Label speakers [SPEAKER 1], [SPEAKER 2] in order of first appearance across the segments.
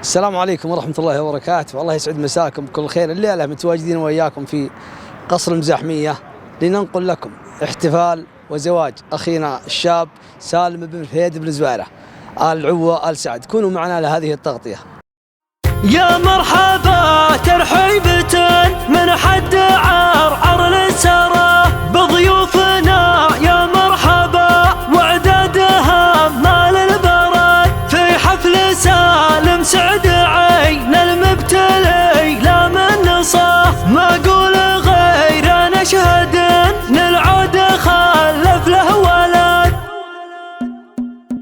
[SPEAKER 1] السلام عليكم ورحمة الله وبركاته. والله يسعد مساكم بكل خير. الليلة متواجدين وياكم في قصر المزاحمية لننقل لكم احتفال وزواج أخينا الشاب سالم بن فهيد بن زويرة آل عوة آل سعد. كونوا معنا لهذه التغطية.
[SPEAKER 2] يا مرحبا ترحيبة من حد عرعر للسرى بضيوفنا، يا مرحبا وعدادها مال البرد في حفل سالم سعد عين المبتلي لا من نصه. ما اقول غير نشهد نلعود خلف له ولد.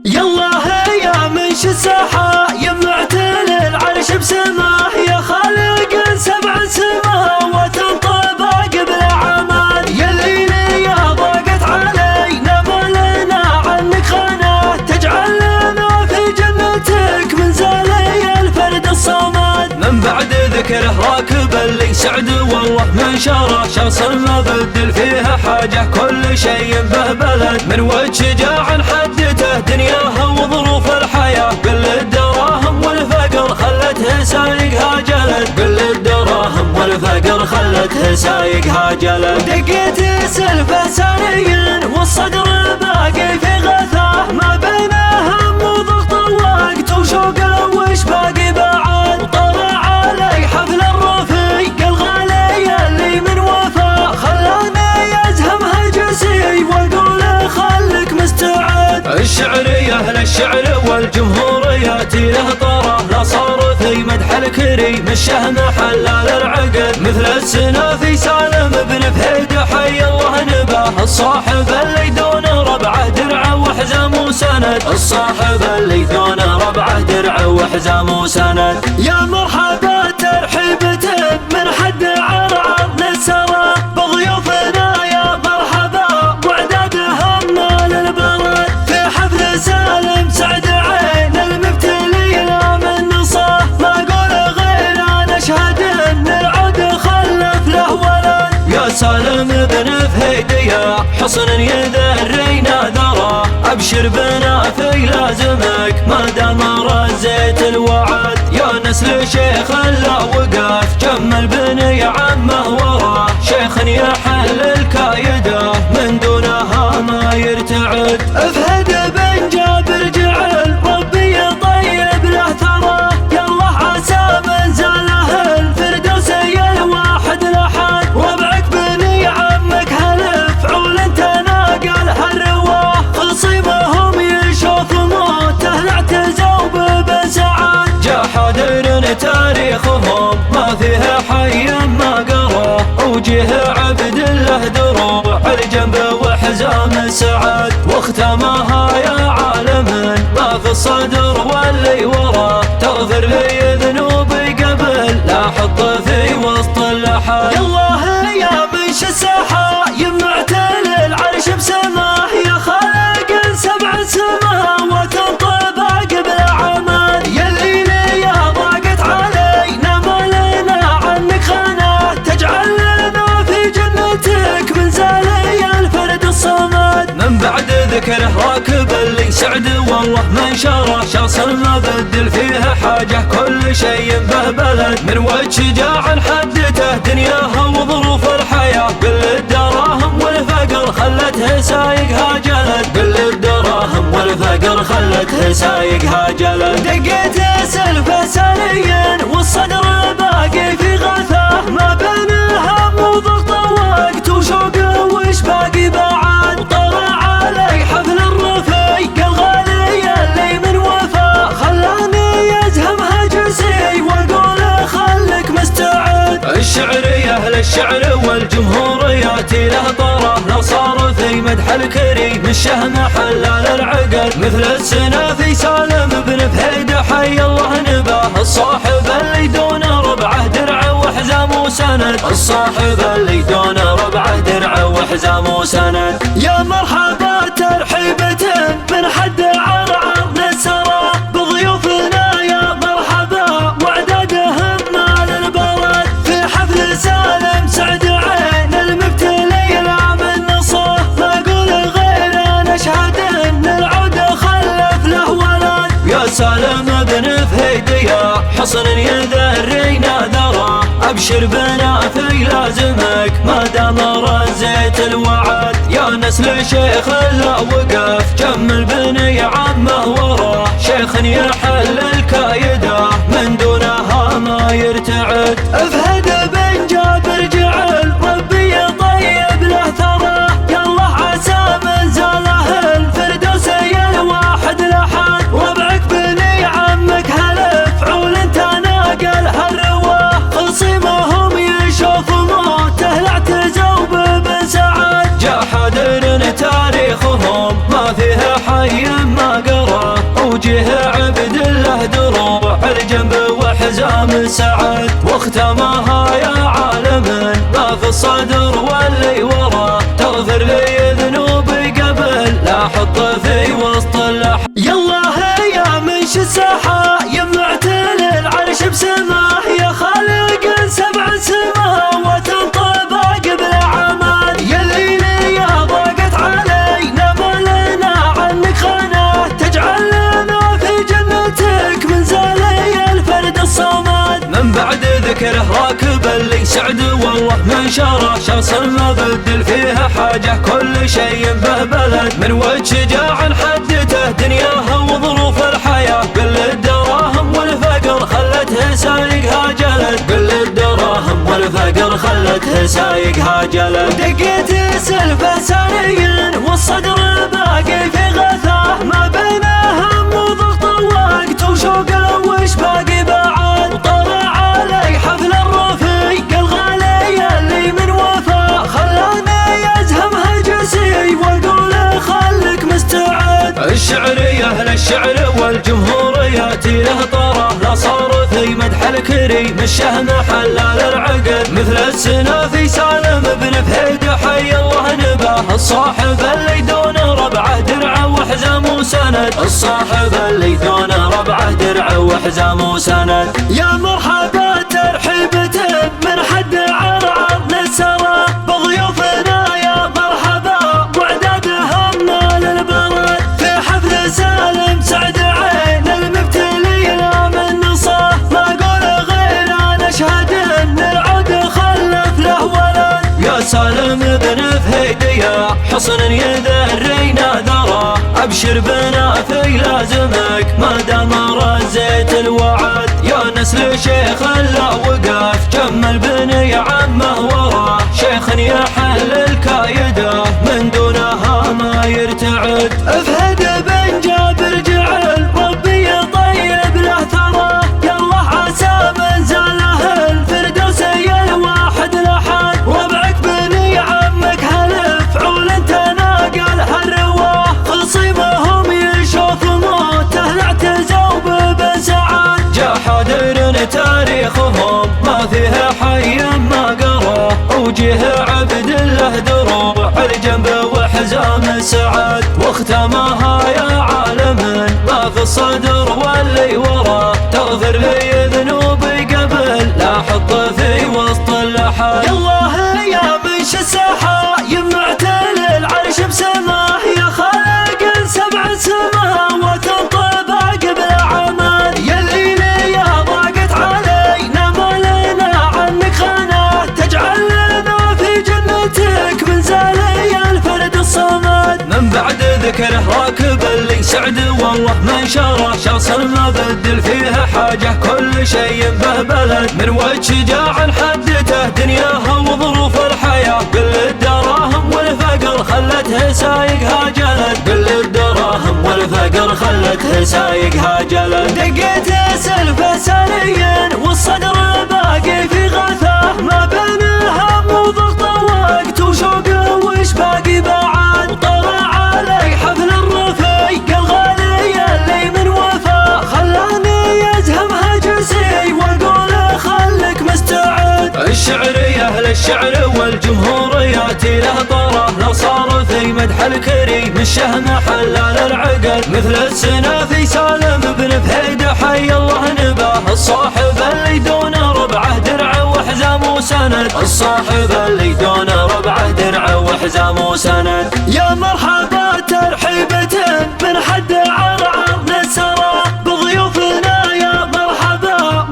[SPEAKER 2] يلا هيا منش الساحة يمعتل العرش بسماه، يا خالق سبع سماوات طبق بلا عمل. يليني يا ضاقت علينا ما لنا عنك خانه، تجعل لنا في جنتك من زالي الفرد الصمد. من بعد ذكره راكب اللي سعد والله من شره، شخص ما بدل فيها حاجه كل شيء به بلد. من وجه شجاع حدته دنياها وظروف الحياه، كل الدراهم والفقر خلته سايقها جلد. كل الدراهم والفقر خلته سايقها جلد. دقيت سلفه ثانيا والصدر باقي في غثاه، ما بين هم وضغط الوقت وشوقه وش باقي بعد. طلع علي حفل الرفيق الغالي اللي من وفاه، خلاني ازهم هجسي واقول خلك مستعد. الشعرية للشعر والجمهوريات له طراه، لا صار في مدح الكريم الشهم حلال العقد. مثل السنافي سالم بن فهيد حي الله نباه، الصاحب اللي دون ربعه درع وحزام وسند. الصاحب اللي دون ربعه درع وحزام وسند. يا مرحبا ترحيبة من حد عرعر للسرى بضيوفنا، يا مرحبا وعدادها مال البرد في حفل سالم سعد عين المبتلي لا من نصاه. ما اقول غير نشهد نلعود خلف له ولد. يا سالم بن فهيد يا حصن يذرينا ذراه، ابشر بنا في لازمك ما دام رزيت الوعد. يا نسل شيخ لا وقف جمل بني عمه وراه، شيخ يحل الكايده من دونها ما يرتعد. فهد بن جابر جعل ربي طيب له ثراه، يالله عسى من زاله الفردوسي الواحد لحد. ربعك بني عمك هلف عول تناقل هالرواه، خصيمهم يشوف موته لا اعتزوا ببن سعد. جا حاضر تاريخهم ما فيه حي ما قراه، وجه عبد الله دروع الجنب وحزام سعد. واختمها يا عالم ما في الصدر واللي وراه، تغفر لي ذنوبي قبل لا احط في وسط اللحد. يالله يا منش الساحه يمعتل العرش بسماه، يا خالق سبع سماوات طبق بلا عمل. يليني يا ضاقت علينا ما لنا عنك خانه، تجعل لنا في جنتك من زالي الفرد الصمد. من بعد ذكره راكب اللي سعد والله من شره، شخص ما بدل فيها حاجه كل شيء به بلد. من وجه شجاع حدته دنياها وظروف الحياه، كل الدراهم والفقر خلته سايقها جلد. كل الدراهم والفقر خلته سايقها جلد. دقيت سلفه ثانيا والصدر باقي في غثاه، ما بين هم وضغط الوقت وشوقه وش باقي بعد. طلع علي حفل الرفيق الغالي اللي من وفاه، خلاني ازهم هجسي واقول خلك مستعد. الشعرية للشعر والجمهوريات له طراه، لا صار في مدح الكريم الشهم حلال العقد. مثل السنافي سالم بن فهيد حي الله نباه، الصاحب اللي دون ربعه درع وحزام وسند. الصاحب اللي دون ربعه درع وحزام وسند. يا مرحبا ترحيبة من حد عرعر للسرى بضيوفنا، يا مرحبا وعدادهم مال البرد في حفل سالم سعد عين المبتلي لا من نصاه. ما اقول غير نشهد نلعود خلف له ولد. يا سالم بن فهيد يا حصن يذرينا ذرة. أبشر بنا في لازمك ما دام رزيت الوعد، يا نسل شيخ لا وقف جمل بني عمه وراه. شيخ يحل الكايده من دونها ما يرتعد. افهد بن جابر جعل ربي طيب له ثراه، يالله عسى من زاله الفردوسي الواحد لحد. ربعك بني عمك هلف عول تناقل هالرواه، خصيمهم يشوف موته لاعتزوا ببن سعد. جا حاضر تاريخهم ما فيه حي ما قراه، وجه عبد الله دروع الجنب وحزام سعد. واختمها يا عالم ما في الصدر واللي وراه، تغفر لي ذنوبي قبل لا احط في وسط اللحم. يالله يا منش الساحه يا معتل العرش بسماه، يا خالق سبع سماوات طباق بلا عماد. يلي يا ضاقت علينا ما لنا عنك خانه، تجعل لنا في جنتك من زالي الفرد الصمد. من بعد ذكره راكب اللي سعد والله من شره، شخص ما بدل فيها حاجه كل شيء به بلد. من وجه شجاع حدته دنياها وظروف الحياه، كل الدراهم والفقر خلتها سايقها جلد. كل الدراهم والفقر خلتها سايقها جلد. دقيت سلفه ثانيا والصدر باقي في غثاه، ما بين هم وضغط الوقت وشوق وش باقي بعد. طلع علي حفل الرفيق الغالي اللي من وفاء، خلاني ازهم هجسي واقول خلك مستعد. الشعري اهل الشعر والجمهوريات له طره، لا صار في مدح الكريم الشهم حلال العقد. مثل السنافي سالم بن فهيد حي الله نباه، الصاحب اللي دون ربعه درعه وحزام وسند. الصاحب اللي دون ربعه درعه وحزام وسند. يا مرحبا ترحيبة من حد عرعر للسرى، بضيوفنا يا مرحبا وعدادهم نال البرد. في حفل سالم سعد عين المبتلين من نصاه، ما اقول غير انا اشهد ان العود خلف له ولد. يا سالم بن فهيد يا حصن يذرينا ذرة، ابشر بنا في لازمك ما دام رزيت الوعد. يا نسل شيخ لا وقف جمل بني عمه وراه، شيخ يحل الكايده من دونها ما يرتعد. افهد بن جابر جعل ربي طيب له ثراه، يالله عسى من زاله الفردوسي الواحد لحد. ربعك بني عمك هلف عول تناقل هالرواه، خصيمهم يشوف موته لاعتزوا ببن سعد. جا حاضر تاريخهم ما فيه حي ما قراه، وجه عبد الله دروع الجنب وحزام سعد. واختمها يا عالم ما في الصدر واللي وراه، تغفر لي ذنوبي قبل لا احط في وسط اللحد. يالله يا منش الساحه يا معتل العرش بسماه، يا خالق سبع سماوات طباق بلا عماد. يلي يا ضاقت علينا ما لنا عنك خانه، تجعل لنا في جنتك من زالي الفرد الصمد. من بعد ذكره راكب اللي سعد والله من شره، شخص ما بدل فيها حاجه كل شيء به بلد. من وجه شجاع حدته دنياها وظروف الحياه، كل الدراهم والفقر خلتها سايقها جلد. كل الدراهم والفقر خلتها سايقها جلد. دقيت سلفه ثانيا والصدر باقي في غثاه، ما بين هم وضغط الوقت وشوق وش باقي بعد. طلع علي حفل الرفيق الغالي اللي من وفاء، خلاني ازهم هجسي واقول خلك مستعد. الشعري اهل الشعر والجمهوريات له طره، لا صار في مدح الكريم الشهم حلال العقد. مثل السنافي سالم بن فهيد حي الله نباه، الصاحب اللي دون ربعه درعه وحزام وسند. الصاحب اللي دون ربعه درعه وحزام وسند. يا مرحبا ترحيبة من حد عرعر للسرى، بضيوفنا يا مرحبا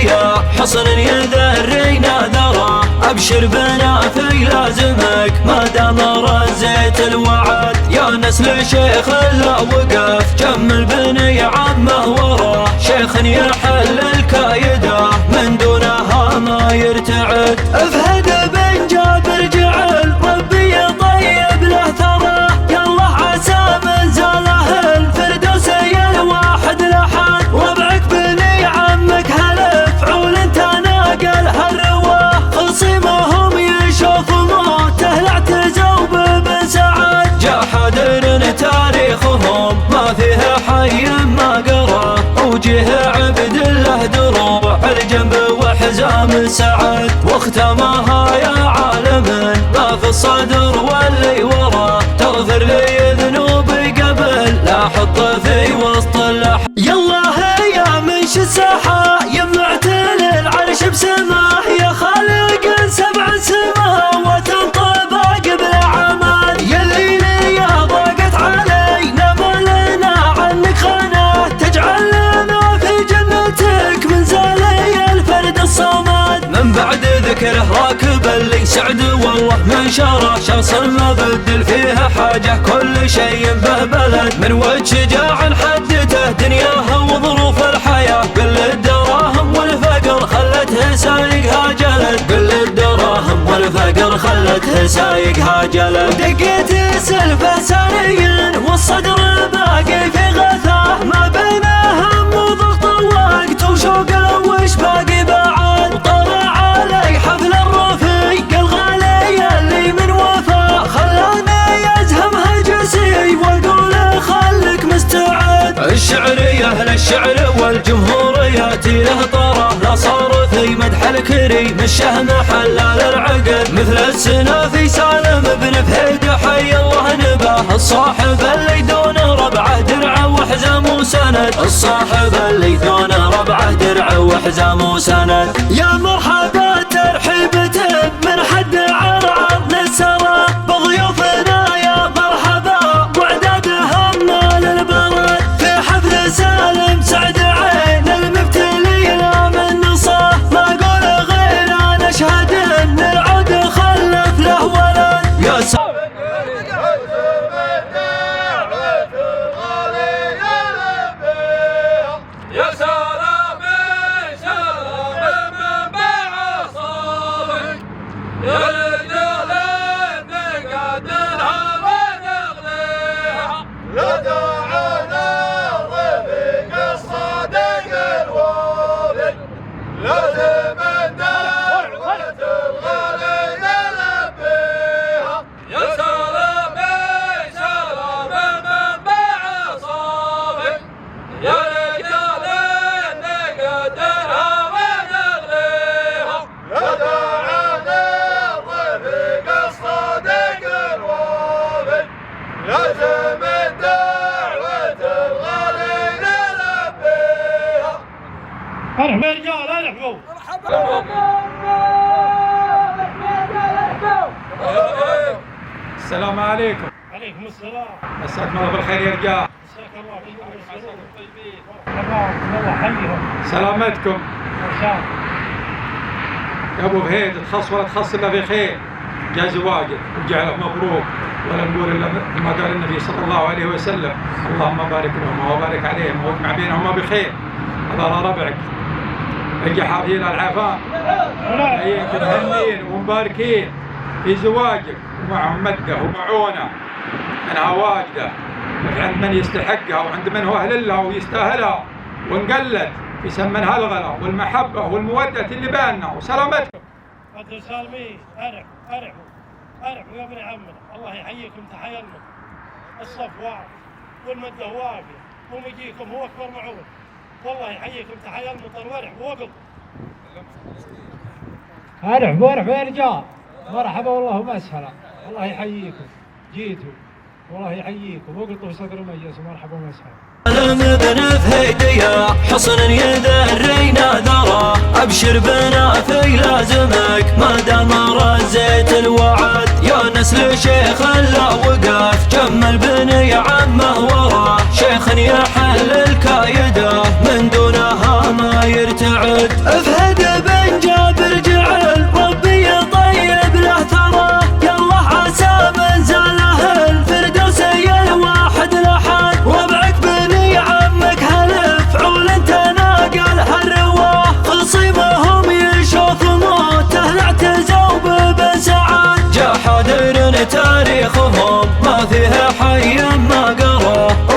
[SPEAKER 2] هدية حصن يذرينا ذرة أبشر بنا في لازمك ما دام رزيت الوعد يا نسل شيخ لا وقف جمل بني عمه وراه شيخ يحل الكايدة من دونها ما يرتعد افهد بن جابر جعل ربي طيب له ثرى يالله عسى من زاله الفردوس الواحد لحد ربعك بني عمك هلف عول تناقل هالرواه خصيمهم يشوف موته لاعتزوا بن سعد جا حاضر تاريخهم ما فيه حي ما قرا وجه عبد الله دروع الجنب وحزام سعد واختمها يا عالم ما في الصدر واللي ورا تغفر لي ذنوبي قبل لا احط في وسط يلا هيا منش الساحه يمعتل العرش بسماه يا خالق سبع سماوات طباق بلا عماد يلي لي ضاقت علينا ما لنا عنك خانه تجعل لنا في جنتك من زالي الفرد الصمد من بعد ذكره راكب اللي سعد والله من شرى شخص ما بدل فيها حاجه كل شيء به بلد من وجه شجاع حدته دنياها وظروف الحياه كل الدراهم والفقر خلتها سايقها جلد كل الدراهم والفقر خلتها سايقها جلد دقيت سلفه ساريا والصدر باقي في غثاه ما بين هم وضغط الوقت وشوق وش باقي بعد طلع علي حفل الرفيق الغالي اللي من وفا خلاني ازهم هجسي واقول خلك مستعد الشعري اهل الشعر والجمهورياتي له طراه لا صار في مدح الكريم الشهم حلال العقد مثل السنافي سالم بن فهيد حي الله نباه الصاحب اللي دون ربعه درع وحزام وسند الصاحب اللي دون ربعه درع وحزام وسند يا مرحبا ترحيبة من حد عرعر نسرى بضيوفنا يا مرحبا وعدادهم مال البرد في حفل سالم سعد عين المبتلي لا من نصاه ما اقول غير انا اشهد ان العود خلف له ولد يا
[SPEAKER 3] ارحبوا يا رجال ارحبوا
[SPEAKER 4] السلام عليكم.
[SPEAKER 3] عليكم السلام.
[SPEAKER 4] مساكم الله بالخير يا رجال.
[SPEAKER 3] مساك الله بالسرور الطيبين. الله يحييهم.
[SPEAKER 4] سلامتكم.
[SPEAKER 3] ان شاء الله.
[SPEAKER 4] يا ابو فهيد تخص ولا تخص الا بخير. جاء زواجك وجعله مبروك ولا نقول الا ما قال النبي صلى الله عليه وسلم اللهم بارك لهم وبارك عليهم واجمع بينهما بخير. هذا ربعك. اجي حافظين العافان. هيك مهنين ومباركين في زواجك ومعهم مدة ومعونة منها واجدة عند من يستحقها وعند من هو أهل لها ويستاهلها ونقلد يسمنها الغلا والمحبة والمودة اللي بيننا وسلامتكم.
[SPEAKER 3] انتم سالمين ارحبوا يا ابن عمنا الله يحييكم تحية المن الصف واقف والمدة واقفة ومجيكم هو أكبر معون والله يحييكم تحية المطر وارحبوا وقف. ارحبوا يا رجال مرحبا والله ومسهلا الله يحييكم جيتوا والله يحييكم وقلتوا في صدر المجلس مرحبا ومسهلا.
[SPEAKER 2] سالم بن فهيد يا حصن يذرينا ذرة ابشر بنا في لازمك ما دام رزيت الوعد يا نسل شيخ لا وقف جمل بني عمه وراه شيخ يحل الكايدة من دونها ما يرتعد.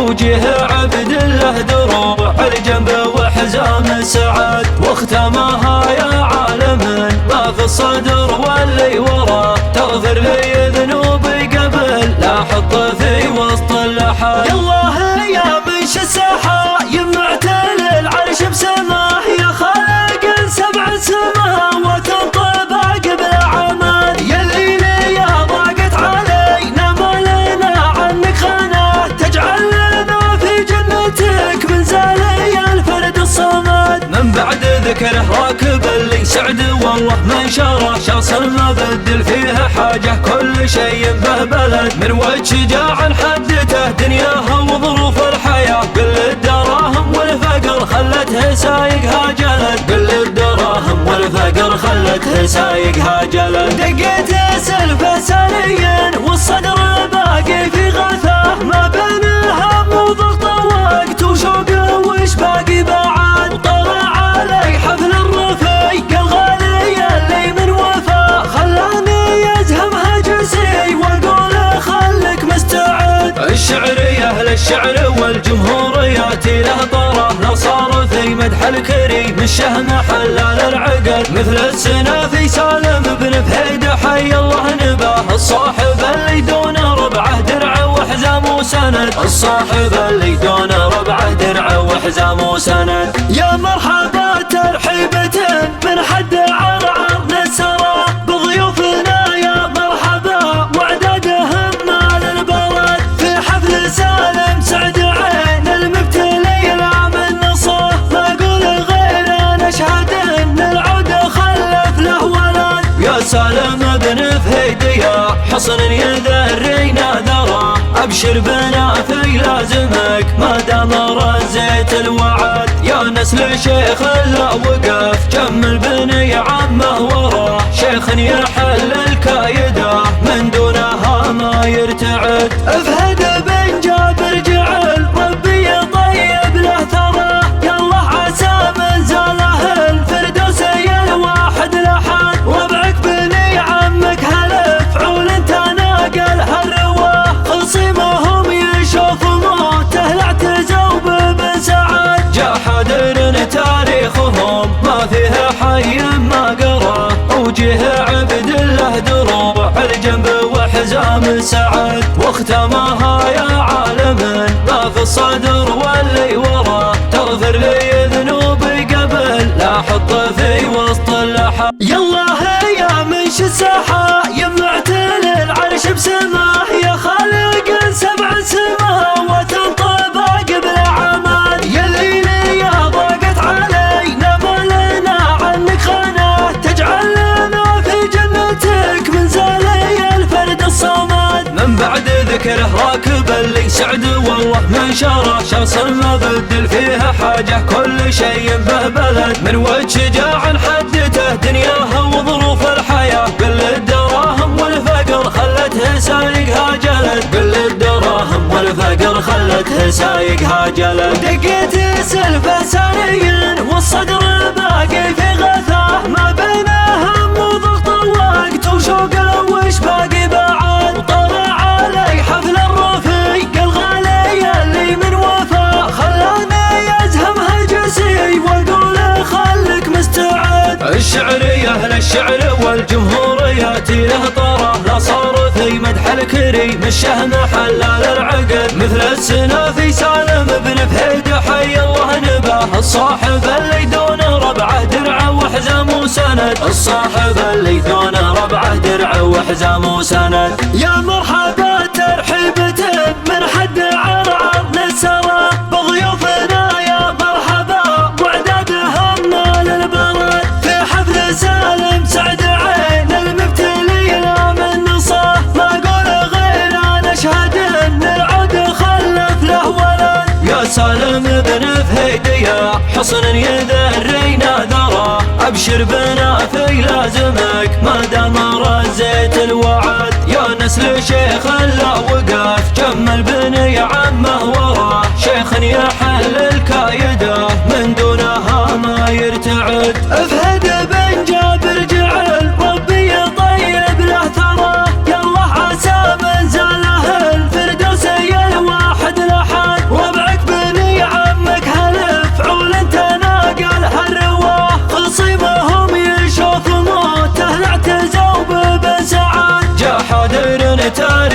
[SPEAKER 2] وجه عبد الله دروع الجنب وحزام سعد، واختمها يا عالم ما في الصدر واللي وراه، تغفر لي ذنوبي قبل لا احط في وسط اللحد. يالله يا منش الساحة يمعتل العرش بسماه، يا خالق سبع سماوات طيبة قبل عماد، يلي يا ضاقت علينا ما لنا عنك خانه، تجعل لنا في جنتك من زالي الفرد الصمد. من بعد ذكره راكب اللي سعد والله من شره، شخص ما بدل فيها حاجه كل شيء به بلد، من وجه شجاع حدته دنياها وظروف الحياه، كل الدراهم والفقر خلتها سايقها جلد، كل الدراهم والفقر خلتها سايقها جلد. دقيت سلفه سنيا والصدر باقي في غثاه، ما بين هم وضغط وقت وشوق وش باقي بعد، وطلع علي حفل الرفيق الغالي اللي من وفاه، خلاني ازهم هجسي واقول خلك مستعد. الشعر يا اهل الشعر والجمهوريات له طره، لو صار في مدح الكريم الشهم حلال العقد، مثل السنافي سالم بن فهيد حي الله نباه، الصاحب اللي دون ربعه درع وحزام وسند، الصاحب اللي دون ربعه درع وحزام وسند. يا مرحبا ترحيبة من حد عرعر نسرى بضيوفنا، يا مرحبا وعدادهم مال البلد، في حفل سالم سعد عين المبتلي لا من نصاه، ما اقول غير انا اشهد ان العود خلف له ولد. يا سالم بن فهيد يا حصن يذرينا ذرى، ابشر بنافي لازمك ما دام رزيت الوعد، يا نسل شيخ لا وقف جمل بني عمه وراه، شيخ يحل الكايده من دونها ما يرتعد. فهد بن جابر جعل ربي طيب له ثرى، يا الله عسى من زاله الفردوسي الواحد لحد، ربعك بني عمك هلف عول تناقل هالرواه، خصيمهم يشوف موته لا اعتزوا بن سعد، جا حاضر تاريخهم ما فيه حي ما قراه، وجه عبد الله دروع الجنب وحزام سعد، واختمها يا عالم ما في الصدر واللي وراه، تغفر لي ذنوبي قبل لا احط في وسط اللحد. يالله يا منش الساحة يمعتل العرش بسماه، يا خالق سبع سماوات طيبة قبل عماد، يلي يا ضاقت علينا ما لنا عنك خانه، تجعل لنا في جنتك من زالي الفرد الصمد. من بعد ذكره راكب اللي سعد والله من شره، شخص ما بدل فيها حاجه كل شيء به بلد، من وجه شجاع حدته دنياها وظروف الحياه، كل الدراهم والفقر خلتها سايقها جلد، كل الدراهم والفقر خلتها سايقها جلد. دقيت سلفه سنيا والصدر باقي في غثاه، ما بين هم وضغط وقت وشوق وش باقي بعد، وطلع علي حفل الرفيق الغالي اللي من وفاه، خلاني ازهم هجسي واقول خلك مستعد. الشعر يا اهل الشعر والجمهوريات له طره، لا صار في مدح الكريم الشهم حلال العقد، مثل السنافي سالم بن فهيد حي الله نباه، الصاحب اللي دون ربعه درع وحزام وسند، الصاحب اللي دون ربعه درع وحزام وسند. يا مرحبا ترحيبة من حد عرعر نسرى بضيوفنا، يا مرحبا وعدادهم مال البلد، في حفل سالم سعد عين المبتلي لا من نصاه، ما اقول غير انا اشهد ان العود خلف له ولد. يا سالم بن فهيد يا حصن يذرينا ذرى، ابشر بنافي لازمك ما دام رزيت الوعد، يا نسل شيخ لا وقف جمل بني عمه وراه، شيخ يحل الكايده من دونها ما يرتعد. فهد بن جابر جعل ربي طيب له ثرى، يا الله عسى من زاله الفردوسي الواحد لحد،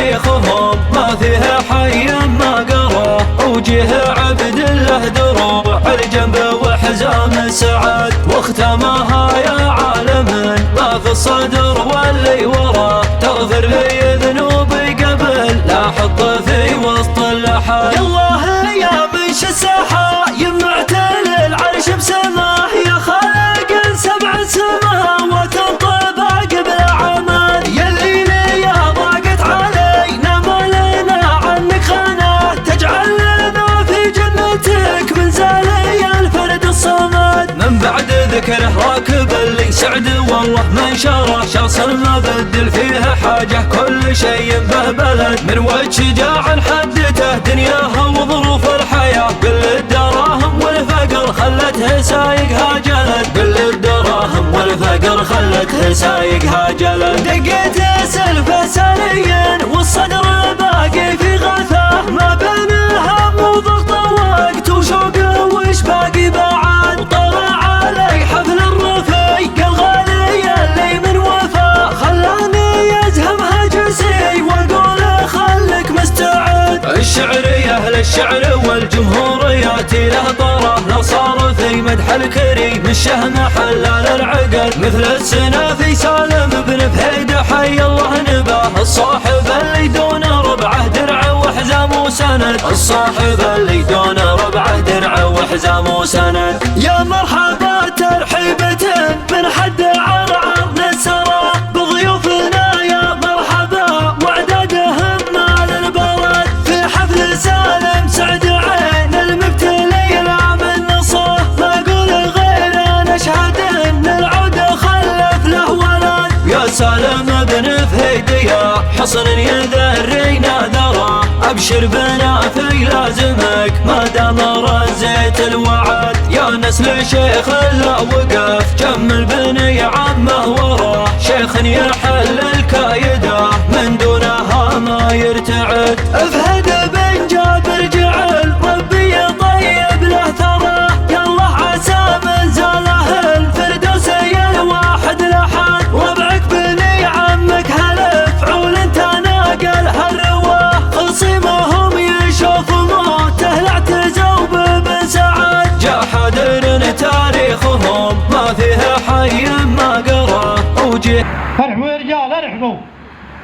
[SPEAKER 2] تاريخهم ما فيه حي ما قراه، وجه عبد الله دروع الجنب وحزام سعد، واختمها يا عالم ما في الصدر واللي وراه، تغفر لي ذنوبي قبل لا احط في وسط اللحد. يالله يا منش الساحة يمعتل العرش بسماه، يا خالق سبع سماوات طباق بالعماد، يلي لي ضاقت علينا ما لنا عنك خانه، تجعل لنا في جنتك من زالي الفرد الصمد. من بعد ذكره راكب اللي سعد والله من شره، شخص ما بدل فيها حاجه كل شيء به بلد، من وجه شجاع حدته دنياها وظروف الحياه، كل الدراهم والفقر خلته سايقها جلد، كل الدراهم والفقر خلته سايقها جلد. دقيت سلفه سنيا والصدر باقي في غثاه، ما بين هم وضغط وقت وشوق وش باقي بعد، وطلع علي حفل الرفيق الغالي اللي من وفاه، خلاني يزهم هجسي واقول خلك مستعد. الشعر يا اهل الشعر والجمهوريات له طره، لو صار في مدح الكريم الشهم حلال العقد، مثل السنافي سالم بن فهيد حي الله نباه، الصاحب اللي دون ربعه درع وحزام وسند، الصاحب اللي دون ربعه درع وحزام وسند. يا مرحبا ترحيبة من حد عرعر نسرى بضيوفنا، يا مرحبا واعدادهم مال البلد، في حفل سالم سعد عين المبتلي لا من نصه، ما اقول غير نشهد ان العود خلف له ولد. يا سالم بن فهيد يا حصن يذرينا ذرى، ابشر بنافي لازمك ما دام رزيت الوعد، يا نسل شيخ لا وقف جمل بني عمه وراه، شيخ يحل الكايده من دونها ما يرتعد. فهد بن جابر جعل ربي طيب له ثراه، يالله عسى من زاله الفردوسي الواحد لحد، ربعك بني عمك هلف عول انت ناقل هالرواه، خصيمهم يشوف موته لا اعتزوا بن سعد، جا حاضر تاريخهم ما فيه حي ما قراه، وجه
[SPEAKER 3] ارحبوا يا رجال ارحبوا.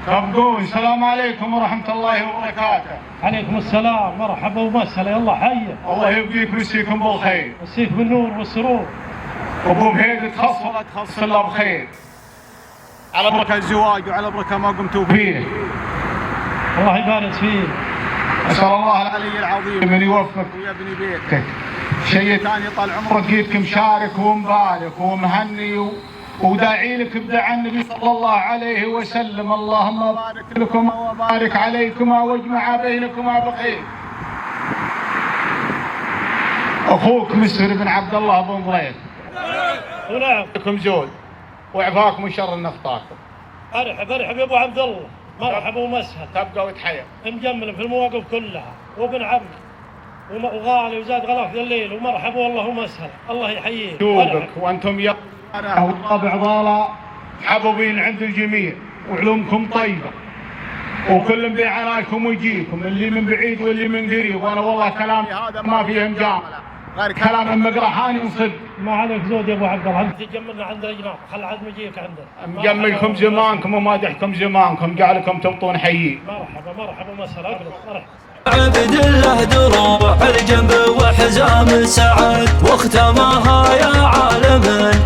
[SPEAKER 5] تبقون السلام عليكم ورحمة الله وبركاته.
[SPEAKER 3] عليكم السلام مرحبا ومسهلا، يلا حيه.
[SPEAKER 5] الله يبقيك ويمسيكم بالخير.
[SPEAKER 3] مسيك بالنور والسرور.
[SPEAKER 5] ابو بهيد تخص ولا تخص الله بخير. على بركة الزواج وعلى بركة ما قمتوا فيه.
[SPEAKER 3] الله يبارك فيك.
[SPEAKER 5] أسأل الله العلي العظيم أن يوفقك ويبني بيتك. شيء ثاني طال عمرك جيتك مشارك ومبارك ومهني وداعي لك بدعاء النبي صلى الله عليه وسلم، اللهم بارك لكما وبارك عليكما واجمع بينكما بخير. اخوك مسهر بن عبد الله بن ضيف.
[SPEAKER 3] ونعم.
[SPEAKER 5] لكم زود وعفاكم من شر نخطاكم.
[SPEAKER 3] ارحب ارحب يا ابو عبد الله، مرحبا ومسهل.
[SPEAKER 5] تبقى وتحيا.
[SPEAKER 3] مجمل في المواقف كلها، وابن عم وغالي وزاد غلاف ذا الليل، ومرحبا والله ومسهل، الله يحييك.
[SPEAKER 5] شوفك وانتم يا وطابع ضاله حبوبين عند الجميع، وعلومكم طيبه، وكل بعنايكم ويجيكم اللي من بعيد واللي من قريب، وانا والله كلامي هذا ما فيه مجامله، غير كلام المقرحاني وصدق.
[SPEAKER 3] ما عليك زود يا ابو عبد الله، انت تجملنا عند رجناك، خل عاد مجيك عندنا.
[SPEAKER 5] مجملكم زمانكم ومادحكم زمانكم، جعلكم تبطون حيين.
[SPEAKER 3] مرحبا مرحبا ومسهلا، اجلس مرحبا.
[SPEAKER 2] عبد الله دروع الجنب وحزام سعد، واختمها يا عالم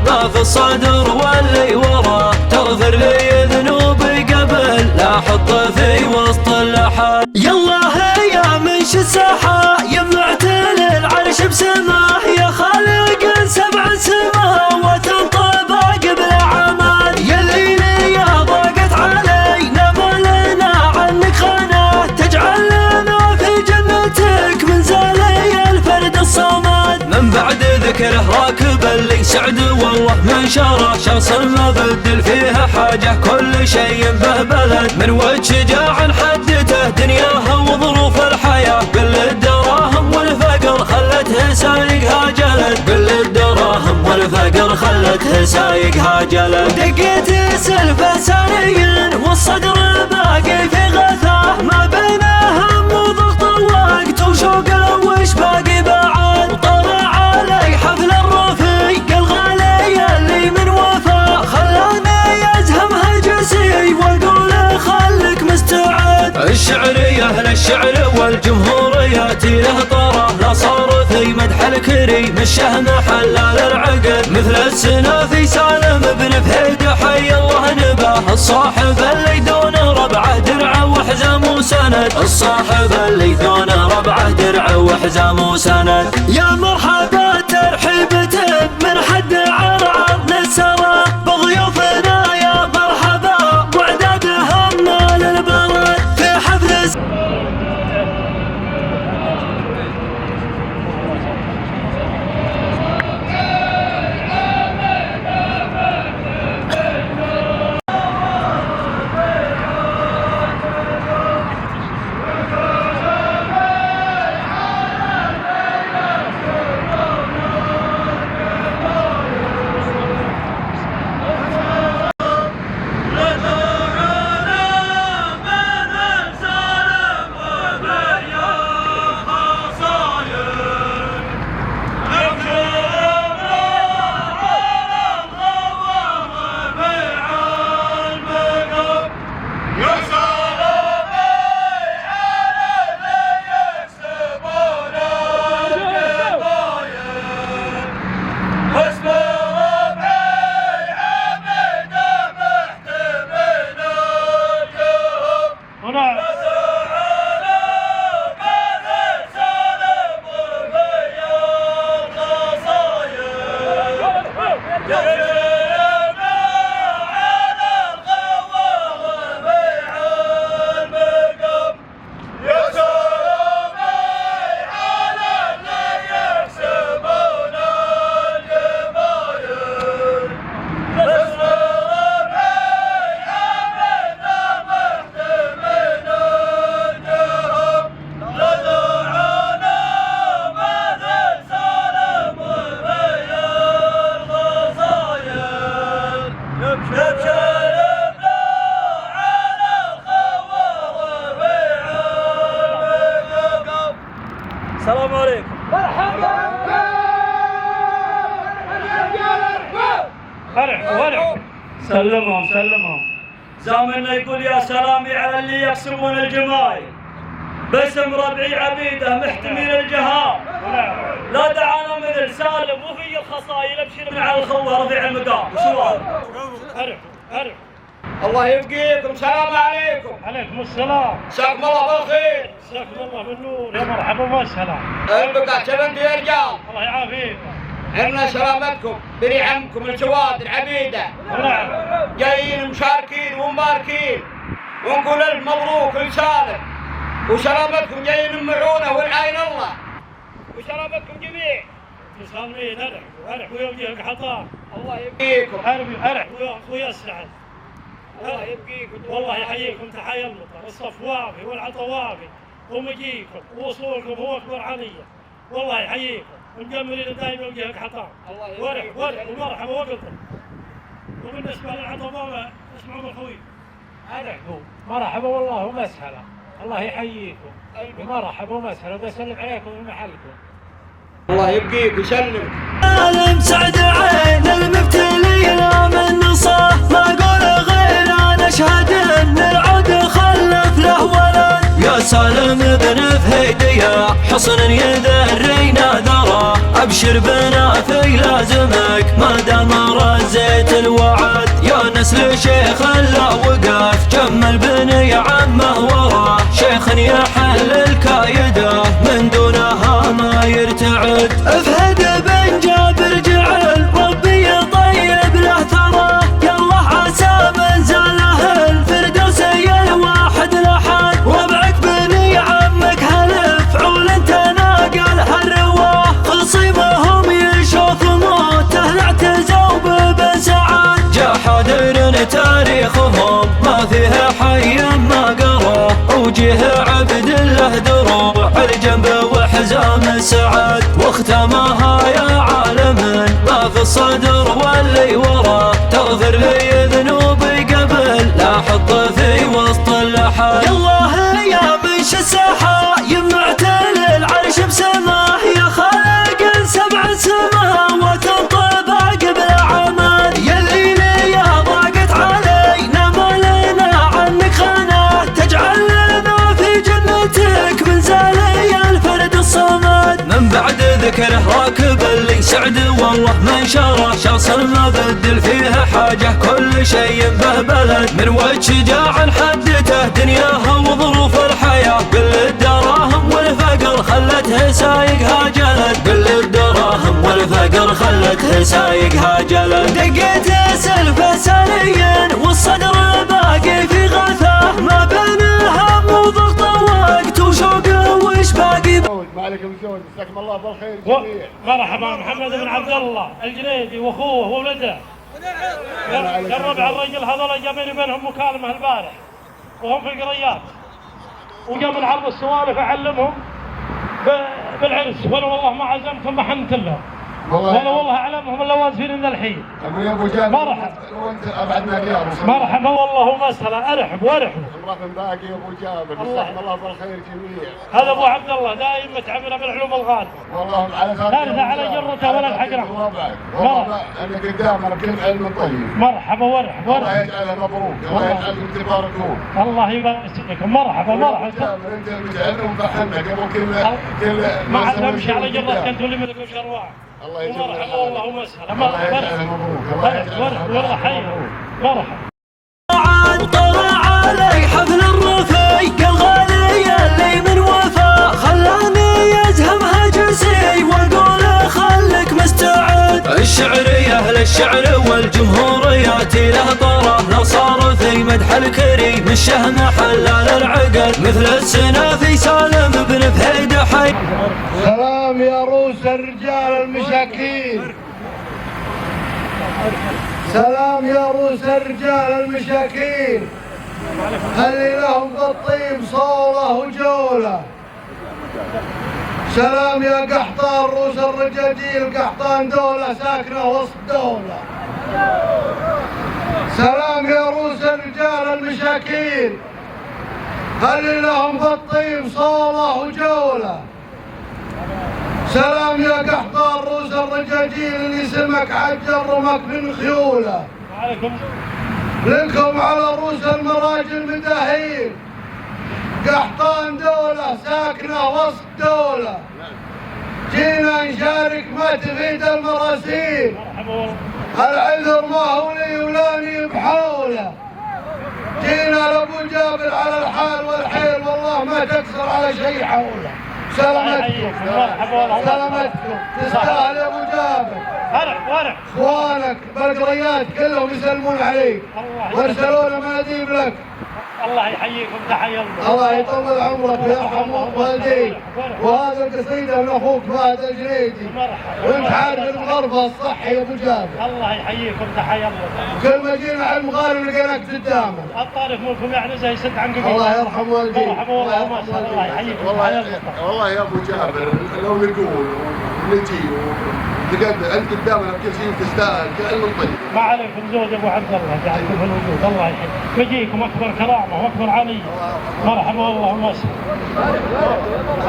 [SPEAKER 2] ما في الصدر واللي وراه، تغفر لي ذنوبي قبل لا احط في وسط اللحد. يالله يا منش الساحة يمعتل العرش بسماه، يا خالق سبع سماوات طباق بالعماد، يلي لي ضاقت علينا ما لنا عنك خانه، تجعل لنا في جنتك من زالي الفرد الصمد. من بعد ذكره راكب اللي سعد والله من شره، شخص ما بدل فيها حاجه كل شيء به بلد، من وجه شجاع حدته دنياها وظروف الحياه، كل الدراهم والفقر خلته سايقها جلد، كل الدراهم والفقر خلته سايقها جلد. دقيت سلفه سنين والصدر باقي في غثاه، الشعر والجمهور ياتي له طره، لا صار في مدح الكريم الشهم حلال العقد، مثل السنافي سالم بن فهيد حي الله نباه، الصاحب اللي دون ربعه درع وحزام وسند، الصاحب اللي دون ربعه درع وحزام وسند. يا مرحبا ترحيبته من حد عرعر نسره بضيوفنا، يا مرحبا وعدادهم للبرد في حفل السلام عليكم.
[SPEAKER 3] مرحبا. سلمهم. زاملنا يقول يا سلامي على اللي يقسمون الجمايل، باسم ربعي عبيده محتمين الجهار، لا دعانا مثل سالم وفي الخصايل ابشر على الخوه رفيع المقام. وسؤال أرح
[SPEAKER 5] الله يبقيكم. سلام عليكم.
[SPEAKER 3] عليكم السلام.
[SPEAKER 5] مساكم الله بالخير.
[SPEAKER 3] مساكم الله بالنور. يا مرحبا والسلام.
[SPEAKER 5] البقاء شبنت يا رجال.
[SPEAKER 3] الله يعافيكم.
[SPEAKER 5] عنا سلامتكم بري عمكم الجواد العبيده.
[SPEAKER 3] نعم.
[SPEAKER 5] جايين مشاركين ومباركين ونقول الف مبروك لسالم، وسلامتكم جايين معونه والعين الله، وسلامتكم جميع.
[SPEAKER 3] مسالمين. أرح ويوجهك حطام.
[SPEAKER 5] الله يبقيكم.
[SPEAKER 3] أرح ويا السعد.
[SPEAKER 5] الله يبقيكم.
[SPEAKER 3] والله يحييكم تحية المطر، الصف وافي والعطا وافي، ومجيكم ووصولكم هو اكبر عليا. والله يحييكم ومجملين دائما وجهك حطام. ورح ومرحبا وقلتم. وبالنسبه للعطا بابا اسمعوا من خوي.
[SPEAKER 4] أرحبوا مرحبا والله ومسهلا، الله يحييكم ومرحبا ومسهلا وبسلم عليكم من محلكم.
[SPEAKER 5] الله يبقيك ويسلمك.
[SPEAKER 2] سالم سعد عين المبتلي لا من نصاه، ما اقول غير انا اشهد ان العود خلف له ولد. يا سالم بن فهيد يا حصن يذرينا ذرى، ابشر بنافي لازمك ما دام رزيت الوعد. يا نسل شيخ لا وقف جمل بني عمه وراه، شيخ يحل الكايده من دونها ما يرتعد. فهد بن جابر جعل ربي طيب له ثرى، يالله عسى من زاله الفردوسي الواحد لحد. وابعك بني عمك هلف عول تناقل هالرواه، خصيمهم يشوف موته اعتزوا بسعاد. جا حاضر تاريخهم ما فيه حي ما قراه، وجه عبد الله دروع الجنب وحزام سعد. واختمها يا عالم ما في الصدر واللي وراه، تغفر لي ذنوبي قبل لا احط في وسط اللحد. يالله يا منش الساحه يمعتل العرش بسماه، يا خالق سبع سماوات طيبه قبل عماد. يلي يا ضاقت علينا ما لنا عنك خانه، تجعل لنا في جنة ما بدل فيها حاجة كل شيء به بلد من وجه شجاع حدته دنياها وظروف الحياة كل الدراهم والفقر خلتها سايقها جلد كل الدراهم والفقر خلتها سايقها جلد دقيت سلفه سنيا والصدر باقي في غثاه ما بين هم وضغط وقت وشوق وش باقي
[SPEAKER 5] وعليكم الزود جزاكم الله بالخير جميع.
[SPEAKER 3] مرحبا محمد بن عبد الله الجنيدي واخوه وولده. قرب على الرجل هذول جا بيني وبينهم مكالمه البارح وهم في القريات وجا من عرض السوالف اعلمهم بالعرس وانا والله ما عزمتهم ما حنت لهم وانا والله اعلمهم الا واقفين من الحين.
[SPEAKER 5] يا ابو جابر
[SPEAKER 3] مرحبا
[SPEAKER 5] وانت ابعد من الرياض
[SPEAKER 3] مرحبا والله مسهلا ارحب وارحبوا.
[SPEAKER 5] الرقم باقي يا ابو جابر جزاكم الله بالخير جميع.
[SPEAKER 3] هذا ابو عبد الله دائما متعبنا بالعلوم الغاليه
[SPEAKER 5] والله على خير
[SPEAKER 3] ثالثه على جرته ولا الحق
[SPEAKER 5] والله انا قدامنا بكل علم طيب.
[SPEAKER 3] مرحبا وارحب
[SPEAKER 5] الله
[SPEAKER 3] وارحب.
[SPEAKER 5] يجعله مبروك الله يجعلكم تباركون.
[SPEAKER 3] الله يبارك فيكم مرحبا مرحبا.
[SPEAKER 5] انت متعلم وفهمنا قبل كل
[SPEAKER 3] ما عاد نمشي على جرتك انتم اللي ملكوا شرواع.
[SPEAKER 5] الله يجزاك
[SPEAKER 3] مرحبا والله مسهلا
[SPEAKER 5] الله
[SPEAKER 3] مرحبا
[SPEAKER 5] يجعله مبروك الله يجعله
[SPEAKER 3] والله حي مرحبا.
[SPEAKER 2] طلع علي حفل الرفيق الغالي اللي من وفا خلاني يزهمها جسي واقول خلك مستعد. الشعرية للشعر والجمهوريات له طرف لو صار في مدح الكريم الشهم حلال العقد مثل السنافي سالم بن فهيد حي.
[SPEAKER 5] سلام يا روس الرجال المشاكين. سلام يا روس الرجال المشاكين اللي لهم بالطيب صولة وجولة. سلام يا قحطان روس الرجاجيل قحطان دولة ساكنة وسط دولة. سلام يا روس الرجال المشاكين اللي لهم بالطيب صولة وجولة. سلام يا قحطان روس الرجاجيل اللي سمك عجل رمك من خيوله. لكم على روس المراجل مداهين قحطان دولة ساكنة وسط دولة. جينا نشارك ما تفيد المراسيل العذر ما هو لي ولاني بحوله. جينا لابو جابر على الحال والحيل والله ما تكسر على شيء حوله. سلامتكم سلامتكم تستاهل يا ابو جابر.
[SPEAKER 3] ورع
[SPEAKER 5] اخوانك بالقريات كلهم يسلمون عليك وارسلونا مناديب لك.
[SPEAKER 3] الله يحييكم تحية
[SPEAKER 5] الله يطول عمرك ويرحم والديك. وهذا القصيده من اخوك فهد الجنيدي وانت عارف المغرفه الصحي يا ابو جابر.
[SPEAKER 3] الله يحييكم تحية
[SPEAKER 5] كل ما جينا على المغارب لقيناك قدامه.
[SPEAKER 3] الطارف منكم يعني زي يسد عن قبيل.
[SPEAKER 5] الله يرحم والديك.
[SPEAKER 3] الله يحييكم.
[SPEAKER 5] والله يا ابو جابر لو نقول ونجي تقدر انت قدامنا بكل شيء تستاهل كأنه طيب.
[SPEAKER 3] ما عليكم زود ابو عبد الله جعلكم في الوجود الله يحييكم. يجيكم اكبر كرامه واكبر علي. مرحبا والله ومسهلا.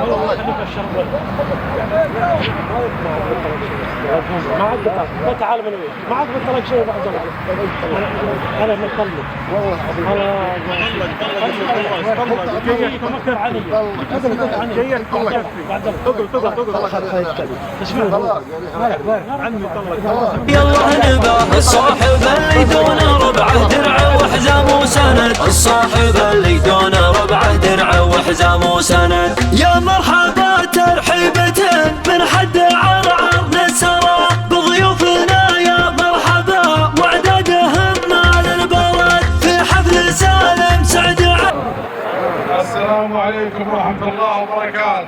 [SPEAKER 3] الله يخليك الشربات. ما عاد ما تعال من وين؟ ما عاد بطلق شيء بعد انا مطلق والله انا جايكم اكثر علي.
[SPEAKER 2] يلا نباه الصاحب اللي دون ربعه درع وحزام وسند. الصاحب اللي دون ربعه درع وحزام وسند. يا مرحبا ترحيبة من حد عرعر نسرى بضيوفنا يا مرحبا واعدادهم مال البلد في حفل سالم سعد.
[SPEAKER 6] السلام عليكم ورحمة الله وبركاته.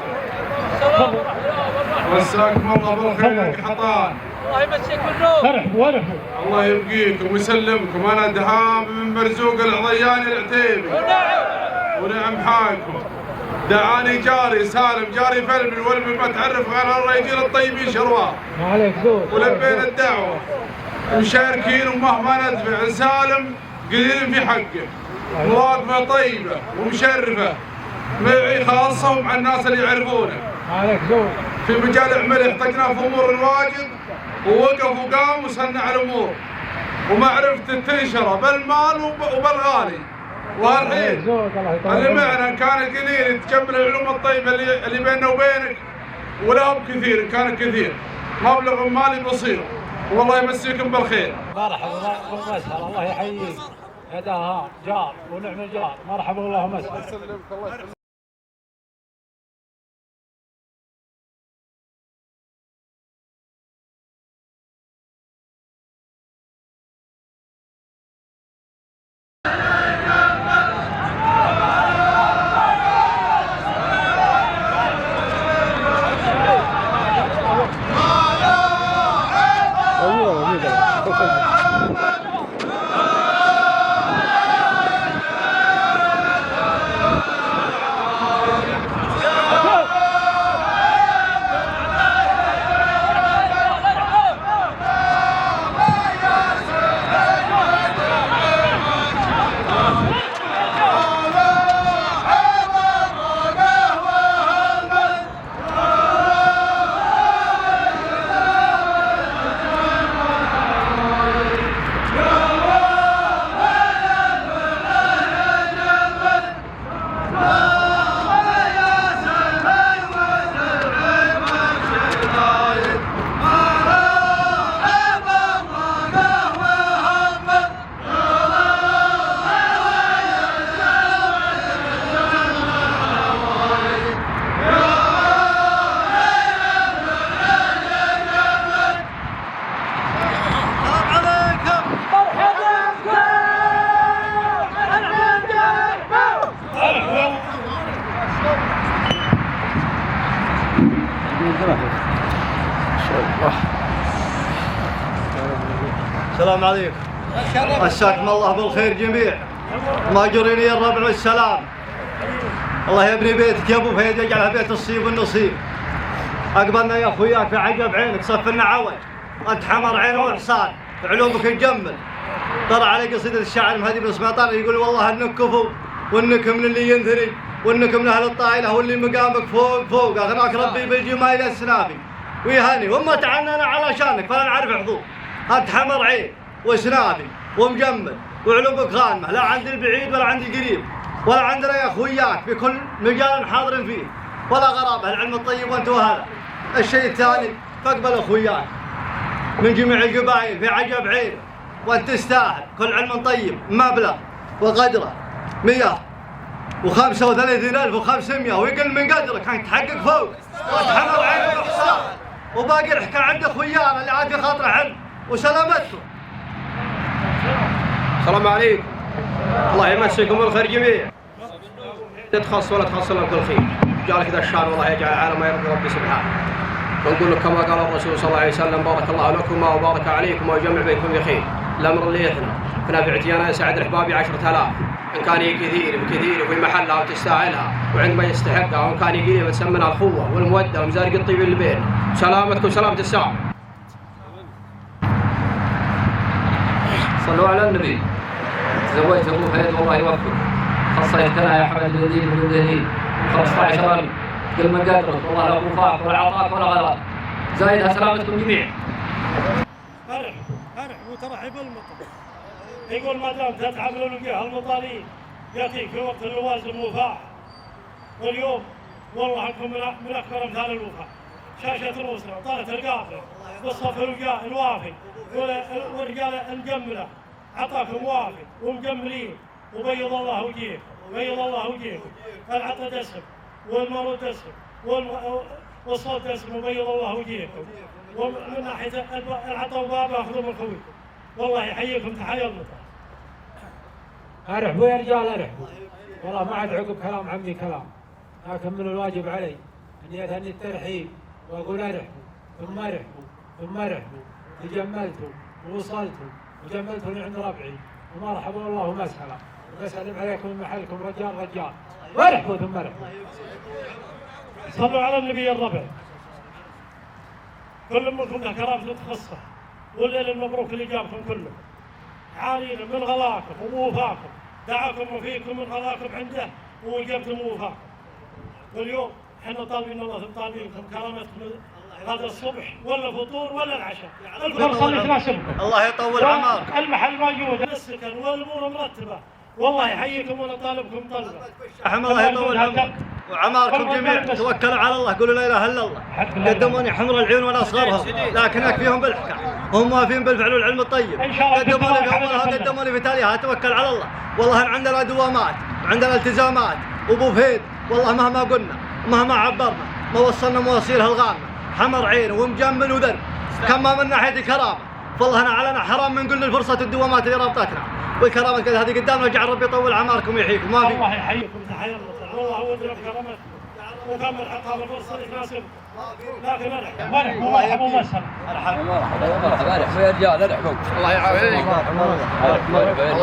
[SPEAKER 6] مساكم الله بالخير يا قحطان.
[SPEAKER 3] الله يمسيك بالنور. ورحبوا
[SPEAKER 6] الله يبقيكم ويسلمكم. انا دهام من مرزوق العضياني العتيبي. ونعم حالكم. دعاني جاري سالم جاري فلمي والمي ما تعرف على الرجال الطيبين شرواه.
[SPEAKER 3] ما عليك زود.
[SPEAKER 6] ولبينا الدعوة مشاركين ومهما ندفع سالم قليل في حقه. مواقفه طيبة ومشرفة معي خاصة ومع الناس اللي يعرفونه.
[SPEAKER 3] عليك زود.
[SPEAKER 6] في مجال عمل احتجنا في امور الواجب ووقف وقام وصنع الامور ومعرفة تنشره بالمال وبالغالي. والحين اللي معنا ان كان قليل تكمل العلوم الطيبة اللي بيننا وبينك ولا كثير ان كان كثير مبلغ مالي بسيط والله يمسيكم بالخير.
[SPEAKER 4] مرحبا ومسهلا، الله يحييك. هداها جار ونعم الجار. مرحبا والله ومسهلا.
[SPEAKER 7] السلام عليكم. مساكم الله بالخير جميع. ماجورين يا الربع والسلام. الله يبني بيتك يا ابو فهيد، يجعلها بيت الصيب والنصيب. اقبلنا يا اخوياك في عجب عينك، صف لنا عوج، انت حمر عين واحسان، علومك تجمل. طلع علي قصيده الشاعر المهدي بن سميطان يقول والله انك كفو وانك من اللي ينثري وانك من اهل الطائله واللي مقامك فوق فوق. اغناك ربي بالجمال السنابي ويهني وما تعننا على شانك فلا نعرف حضور. انت حمر عين وسنابي ومجمل وعلومك غانمه، لا عند البعيد ولا عند القريب ولا عندنا يا اخوياك في كل مجال حاضر فيه ولا غرابه. العلم الطيب وانت وهذا. الشيء الثاني فاقبل اخوياك من جميع القبائل في عجب عين، وانت تستاهل كل علم طيب مبلغ وقدره 135,500 ويقل من قدرك انت تحقق فوق وتحمل عين وحصان. وباقي الحكايه عند اخويانا اللي عاد في خاطره علم وسلامتكم.
[SPEAKER 8] السلام عليكم، الله يمسيكم بالخير جميع. تتخص ولا تخص لك الخير، جالك ذا الشان والله يجعل على ما يرضي ربي سبحانه. ونقول لك كما قال الرسول صلى الله عليه وسلم بارك الله لكما وبارك عليكم ويجمع بينكم بخير. الامر اللي يثنى فنفعتي انا يسعد احبابي 10,000 ان كان كثير بكثير وفي محلها وتستاهلها وعندما يستحقها، وان كان قليل بتسمنها الخوه والموده ومزارق الطيب اللي بين. سلامتكم سلامه الساعه.
[SPEAKER 9] صلوا على النبي. تزوجت ابو فهيد والله يوفقك، خصيتنا يا حمد الدين بن الدهين 15,000 كل من قدرك، والله لا وفاق ولا عطاك ولا غلاك. زايدها سلامتكم جميع.
[SPEAKER 3] فرح وترحب المطر. يقول ما دام تتعب للقيها المطالين ياتيك في وقت الجواز الموفاة. واليوم والله انكم من اكبر امثال الوفاء. شاشه الاسره وطالت القافله والصف الوافي والرجال المجمله عطاكم وافي ومجملين. وبيض الله وجهكم بيض الله وجهكم. العطا دسم والمرض دسم والصوت دسم وبيض الله وجهكم. ومن ناحيه العطا وبابا اخذوا من خويكم. والله يحييكم تحيه المطر.
[SPEAKER 4] ارحبوا يا رجال ارحبوا، والله ما عاد عقب كلام عمي كلام، لكن من الواجب علي اني اثني الترحيب واقول ارحبوا ثم ارحبوا ثم ارحبوا. تجملتوا ووصلتوا وجملتوني عند ربعي ومرحبا والله مسهلا. وبسلم عليكم من محلكم رجال رجال وارحبوا ثم ارحبوا.
[SPEAKER 3] صلوا على النبي الربع. كل منكم له كرامته تخصه، والليل المبروك اللي جابكم كله عالينا من غلاكم ووفاكم. دعاكم وفيكم من غلاكم عنده ووجبتم ووفاكم. واليوم احنا طالبين الله طالبينكم كرامتكم هذا الصبح ولا فطور ولا العشاء. الفرصه اللي تناسبكم.
[SPEAKER 7] الله يطول عمرك.
[SPEAKER 3] المحل موجود، السكن والامور مرتبه. والله يحييكم ونطالبكم طلبه.
[SPEAKER 7] الله يطول عمرك. وعماركم جميع توكلوا على الله قولوا لا اله الا الله. قدموني حمر العيون وانا اصغرهم لكن اكفيهم بالحكم، هم موافين بالفعل والعلم الطيب. قدموني بعمرها قدموني في تاليها اتوكل على الله. والله إن عندنا دوامات وعندنا التزامات وابو فهيد والله مهما قلنا مهما عبرنا ما وصلنا مواصيلها الغامه. حمر عين ومجمل وذر كما من ناحيه كرامه. والله انا علنا حرام من نقول الفرصه الدوامات اللي رابطتنا والكرامه كذا هذه قدامنا. جعل ربي يطول عماركم ويحييكم. ما في
[SPEAKER 3] الله يحييكم تحيه والله هو ذنب كرمك وكمل حقها بالفرصه اللي تناسب. لكن ارحب وارحب ومسهل.
[SPEAKER 9] ارحب يا رجال ارحبوا. الله يعافيك.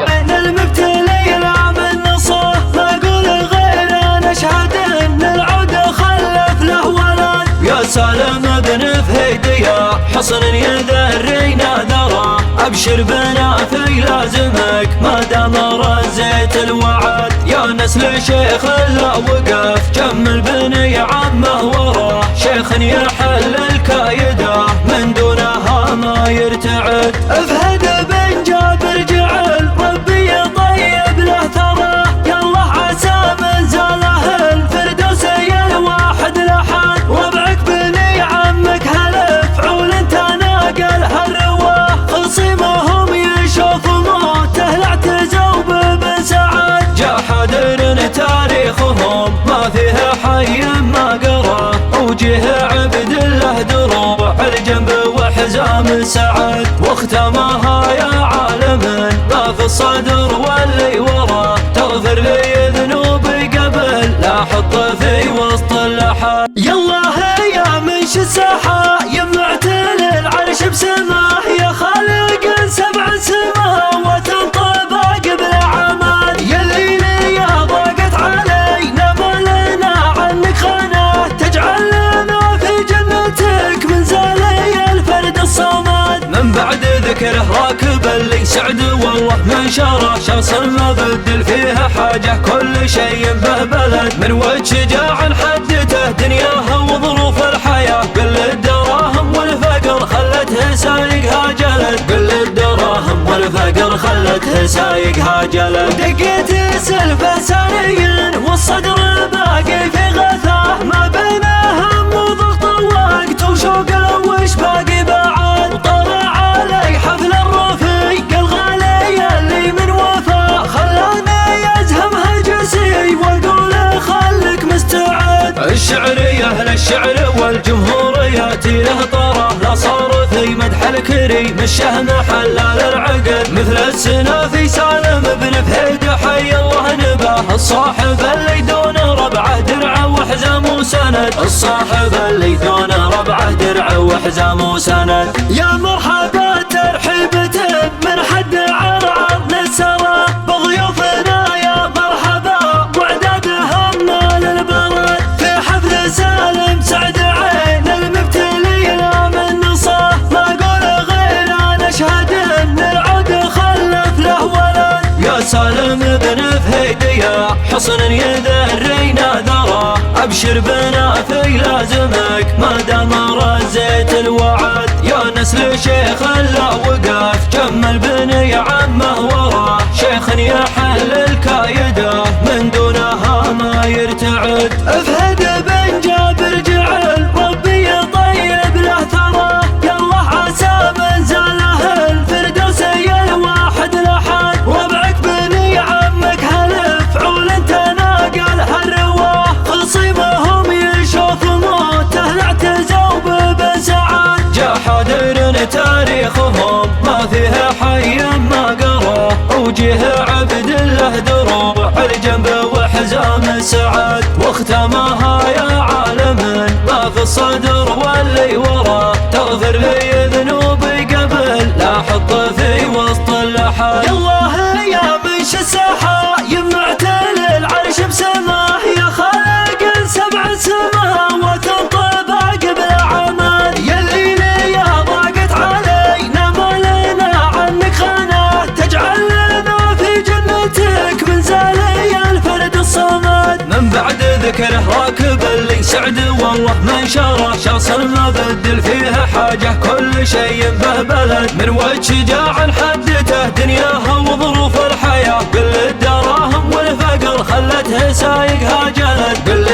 [SPEAKER 2] من المبتلي العمل نصه ما اقول غير انا اشهد ان العود خلف له ولد. يا سالم بن فهيد يا حصن يذرينا ذرى. ابشر بنافي لازمك ما دام رزيت الوعد. يا نسل شيخ لا وقف جمل بني عمه وراه. شيخ يحل الكايده من دونها ما يرتعد. فهد بن جابر جعل ربي طيب له ثرى. يالله عسى من زاله الفردوسي الواحد لحد. ربعك بني عمك هالفعول انت ناقل هالرواه. خصيمهم يشوف موته لاعتزوا بابن سعد. جا حاضر تاريخهم ما فيه حي ما قراه. وجه عبد الله دروع الجنب وحزام سعد. واختمها يا عالم ما في الصدر واللي وراه. تغفر لي ذنوبي قبل لا احط في وسط اللحى. يالله يا منش الساحه يمعتل العرش بسماه. يا خالق سبع سماوات طباق بلا عمل. يلي يا ضاقت علينا ما لنا عنك خانه. تجعل لنا في جنتك من زالي الفرد الصمد. من بعد ذكره راكب اللي سعد والله من شره. شخص ما بدل فيها حاجه كل شيء به بلد. من وجه شجاع حدته دنياها وظروف الحياه. كل الدراهم والفقر خلتها سايقها جلد. كل الدراهم والفقر خلتها سايقها جلد. دقيت سلفه ساريا والصدر باقي في غثاه. ما بين هم وضغط الوقت وشوق وش باقي بعد. وطلع علي حفل الرفيق الغالي اللي من وفاه. خلاني ازهم هجسي واقول خلك مستعد. الشعري اهل الشعر والجمهورياتي له طراه. لا صار في مدح الكريم الشهم حلال العقد. مثل السنافي سالم بن فهيد حي الله نباه. الصاحب اللي دون ربعه درع وحزام وسند. الصاحب اللي دون ربعه درع وحزام وسند. يا مرحبا ترحيبة من حد عرعر للسرى. بضيوفنا يا مرحبا وعدادهم مال البرد. في حفل سالم سعد عين المبتلي لا من نصاه. ما اقول غير انا اشهد ان العود خلف له ولد. يا سالم بن فهيد يا حصن يذرينا ذرى. ابشر بنافي لازمك ما دام رزيت الوعد. يا نسل شيخ لا وقف جمل بني عمه وراه. شيخ يحل الكايده من دونها ما يرتعد. فهد بن جابر جعل ربي طيب له ثرى. يالله عسى من زاله الفردوسي الواحد لحد. ربعك بني عمك هالفعول انت ناقل هالرواه. خصيمهم يشوف موته لاعتزوا بابن سعد. جا حاضر تاريخهم ما فيه حي ما قراه. وجه عبد الله دروع الجنب وحزام سعد. واختمها يا عالم ما في الصدر واللي وراه. تغفر لي ذنوبي قبل لا احط في وسط اللحى. يالله يا منش الساحه يمعتل العرش بسماه. يا خالق سبع سماوات طباق بلا عمل. يلي يا ضاقت علينا ما لنا عنك خانه. تجعل لنا في جنتك من زالي الفرد الصمد. من بعد ذكره راكب اللي سعد والله من شره. شخص ما بدل فيها حاجه كل شيء به بلد. من وجه شجاع حدته دنياها وظروف الحياه. كل الدراهم والفقر خلتها سايقها جلد. كل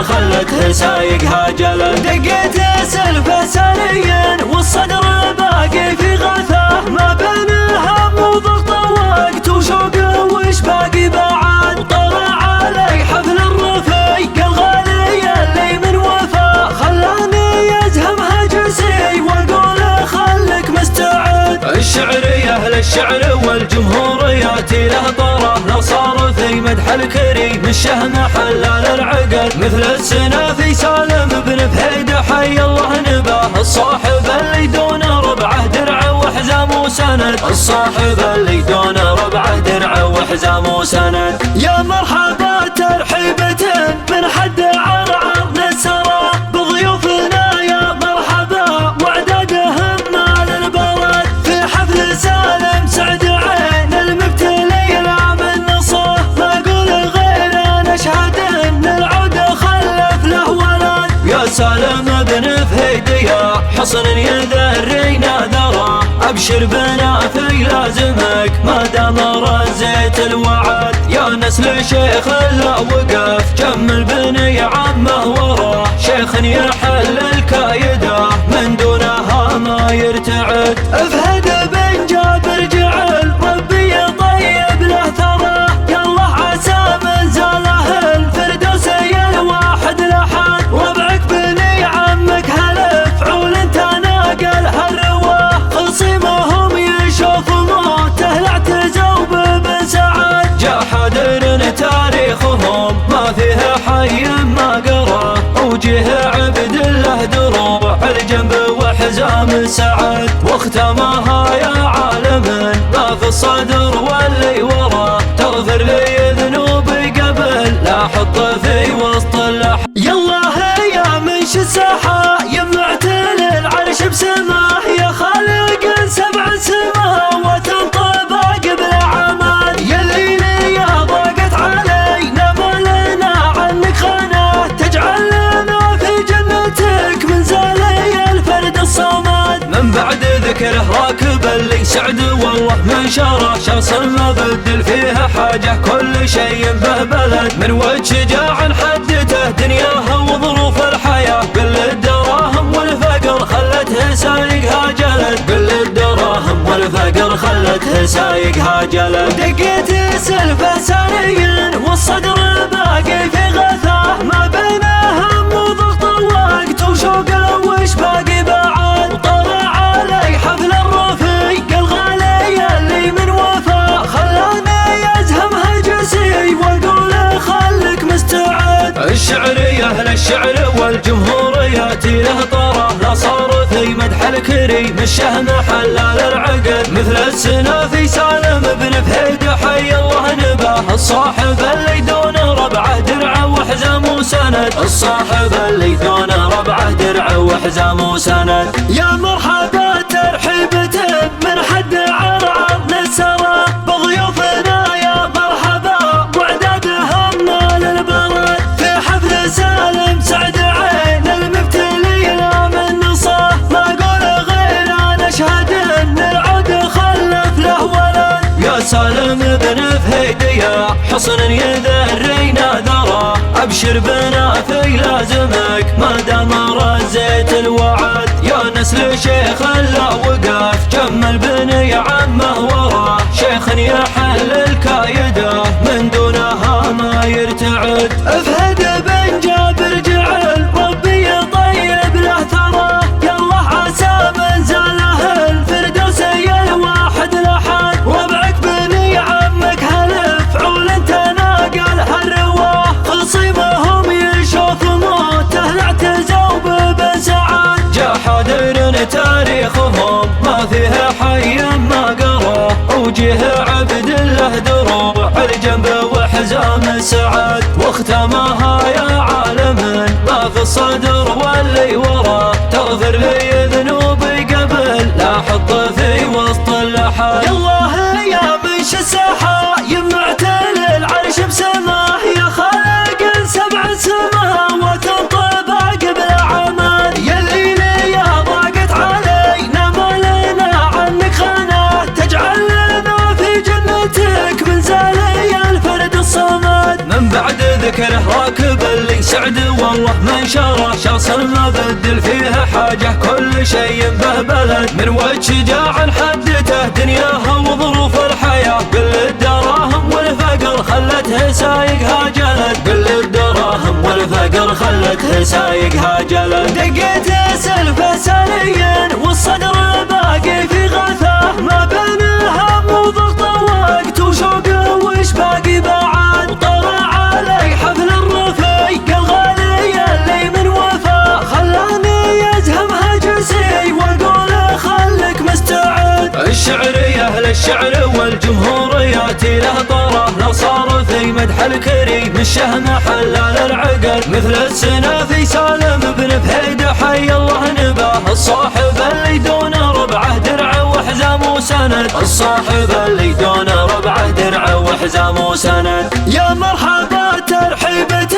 [SPEAKER 2] فقر خلته سايقها جلد. دقيت سلفه سنيا والصدر باقي في غثاه، ما بين هم وضغط وقت وشوق وش باقي بعد. طلع علي حفل الرفيق الغالي اللي من وفاه، خلاني يزهم هجسي واقول خلك مستعد. الشعر يا اهل الشعر والجمهوريات له طره، لو صار في مدح الكريم الشهم حلال العقل. مثل السنافي سالم بن فهيد حي الله نباه، الصاحب اللي دون ربعه درع وحزام وسند. الصاحب اللي دون ربعه درع وحزام وسند. يا مرحبا ترحيبة من حد عرعر نسرى، بضيوفنا يا مرحبا واعدادهم مال البلد. في حفل سالم سعد عين المبتلي لا من نصه، ما اقول غير انا اشهد ان العود خلف له ولد. يا سالم بن فهيد يا حصن يذرينا ذرى، ابشر بنافي لازمك ما دام رزيت الوعد. يا نسل شيخ لا وقف جمل بني عمه وراه، شيخ يحل الكايده من دونها ما يرتعد. فهد بن جابر جعل ربي طيب له ثرى، يالله عسى من زاله الفردوسي الواحد لحد. ربعك بني عمك هلف عول انت ناقل هالرواه، خصيمهم يشوف موته لاعتزوا بن سعد. جا حاضر تاريخهم ما فيه حي ما قرا، وجه عبد الله دروع الجنب وحزام سعد. واختمها يا عالم ما في الصدر واللي ورا، تغفر لي ذنوبي قبل لا احط في وسط اللحم. يالله يا منش الساحه يمعتل العرش بسماه، يا خالق سبع سماوات طباق بلا عمل. يلي يا ضاقت علينا ما لنا عنك خانه، تجعل لنا في جنتك من زالي الفرد الصمد. من بعد ذكره راكب اللي سعد والله من شرى، شخص ما بدل فيها حاجه كل شيء به بلد. من وجه شجاع حدته دنياها وظروف الحياه، كل الدراهم والفقر خلته سايقها جلد. كل الدراهم والفقر خلته سايقها جلد. دقيت سلفه سنيا والصدر باقي في غثاه، ما بين هم وضغط وقت وشوق وش باقي بعد. طلع علي حفل الرفيق الغالي اللي من وفاه، خلاني يزهم هجسي واقول خلك مستعد. الشعر يا اهل الشعر والجمهوريات له طره، لا صار في مدح الكريم الشهم حلال العقل. مثل السنافي سالم بن فهيد حي الله نباه، الصاحب اللي دون ربعه درع وحزام وسند. الصاحب اللي دون ربعه درع وحزام وسند. يا مرحبا ترحيبة من حد عرعر نسرى، بضيوفنا يا مرحبا واعدادهم مال البلد. في حفل سالم سعد عين المبتلي لا من نصه، ما اقول غير انا اشهد ان العود خلف له ولد. يا سالم بن فهيد يا حصن يذرينا ذرى، ابشر بنافي لازمك ما دام رزيت الوعد. يا نسل شيخ لا وقف جمل بني عمه وراه، شيخ يحل الكايده من دونها ما يرتعد. فهد بن جابر جعل ربي طيب له ثرى، يالله عسى من زاله الفردوسي الواحد لحد. ربعك بني عمك هلف عول انت ناقل هالرواه، خصيمهم يشوف موته لاعتزوا بن سعد. جا حاضر تاريخهم ما فيه حي ما قرا، وجه عبد الله دروع الجنب وحزام سعد. واختمها يا عالم ما في الصدر واللي ورا، تغفر لي ذنوبي قبل لا احط في وسط اللحد. يالله يا منش الساحه يمعتل العرش بسماه، يا خالق سبع سماوات طباق بلا عمل. يلي يا ضاقت علينا ما لنا عنك خانه، تجعل لنا في جنتك من زالي الفرد الصمد. من بعد ذكره راكب اللي سعد والله من شره شخص ما بدل فيها حاجة كل شيء به بلد من وجه شجاع حدته دنياها وظروف الحياة كل الدراهم والفقر خلته سايقها جلد كل الدراهم والفقر خلته سايقها جلد دقيت سلفه سنيا والصدر باقي في غثاه ما بين هم وضغط وقت وشوق وش باقي بعد طلع علي حفل الرفيق الغالي اللي من وفا خلاني يزهم هجسي واقول خلك مستعد الشعرية للشعر والجمهوريات له طره لو صار في مدح الكريم الشهم حلال العقل مثل السنافي سالم بن فهيد حي الله نباه الصاحب اللي دون ربعه درع وحزام وسند الصاحب اللي دون ربعه درع وحزام وسند يا مرحبا ترحيبة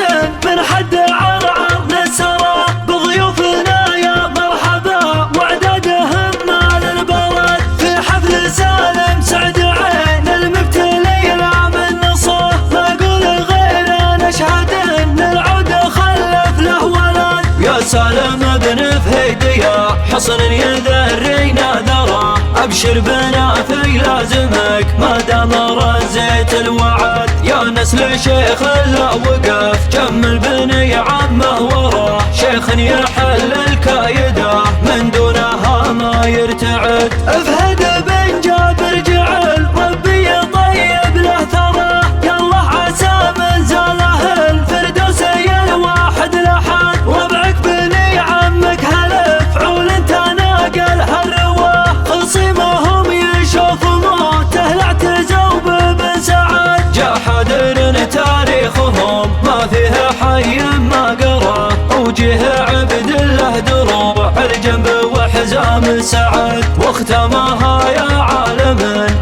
[SPEAKER 2] من حد عرعر نسرى بضيوفنا يا مرحبا وعدادهم مال البلد في حفل سالم سعد عين المبتلي العام النصه ما اقول غير نشهد ان العود خلف له ولد يا سالم بن فهيد يا حصن يذرينا ذرى ابشر بنافي لازمك ما دام رزيت الوعد يا نسل شيخ لا وقف جمل بني عمه وراه شيخ يحل الكايده من دونها ما يرتعد فهد بن جابر جعل ربي طيب له ثرى يالله عسى من زاله الفردوسي الواحد لحد ربعك بني عمك هلف عول انت ناقل هالرواه خصيمهم يشوف موته لا اعتزوا بن سعد جا حاضر تاريخهم ما فيه حي ما قرا وجه عبد الله دروع الجنب وحزام سعد واختمها يا عالم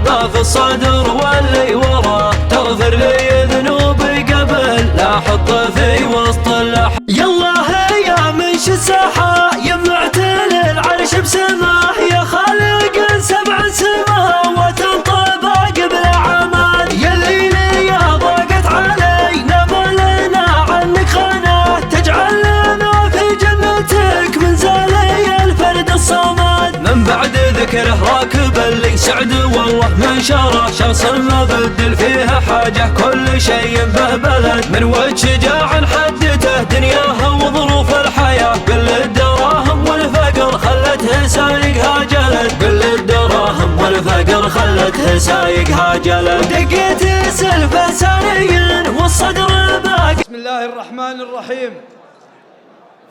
[SPEAKER 2] ما في الصدر واللي ورا تغفر لي ذنوبي قبل لا احط في وسط اللحم يالله يا منش الساحه يمعتل العرش بسماه يا خالق سبع سماوات طباق بلا عمل يلي لي ضاقت علينا ما لنا عنك خانه تجعل لنا في جنتك من زالي الفرد الصمد من بعد ذكره راكب اللي سعد والله من شره شخص ما بدل فيها حاجة كل شيء به بلد من وجه شجاع حدته دنياها وظروف الحياة كل الدراهم والفقر خلته سايقها جلد كل الدراهم والفقر خلته سايقها جلد دقيت سلفه سنيا والصدر باقي
[SPEAKER 1] بسم الله الرحمن الرحيم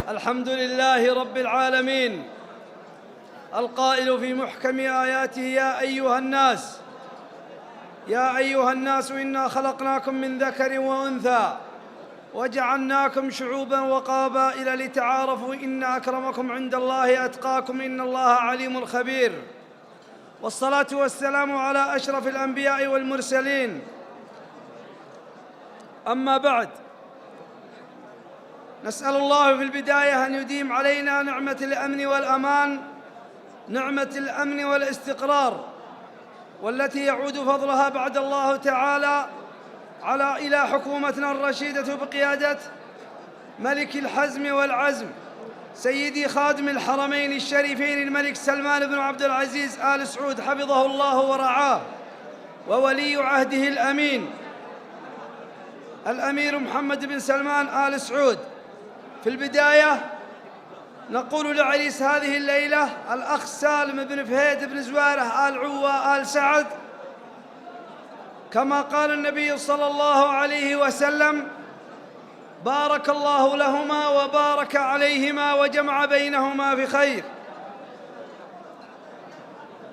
[SPEAKER 1] الحمد لله رب العالمين القائل في محكم آياته يا أيها الناس إنا خلقناكم من ذكر وأنثى وجعلناكم شعوبا وقبائل لتعارفوا إن أكرمكم عند الله أتقاكم إن الله عليم خبير والصلاة والسلام على أشرف الأنبياء والمرسلين أما بعد نسأل الله في البداية أن يديم علينا نعمة الأمن والأمان نعمة الأمن والاستقرار والتي يعود فضلها بعد الله تعالى إلى حكومتنا الرشيدة بقيادة ملك الحزم والعزم سيدي خادم الحرمين الشريفين الملك سلمان بن عبد العزيز آل سعود حفظه الله ورعاه وولي عهده الأمير محمد بن سلمان آل سعود. في البداية نقول لعريس هذه الليلة الأخ سالم بن فهيد بن زويرة آل عوة آل سعد كما قال النبي صلى الله عليه وسلم بارك الله لهما وبارك عليهما وجمع بينهما في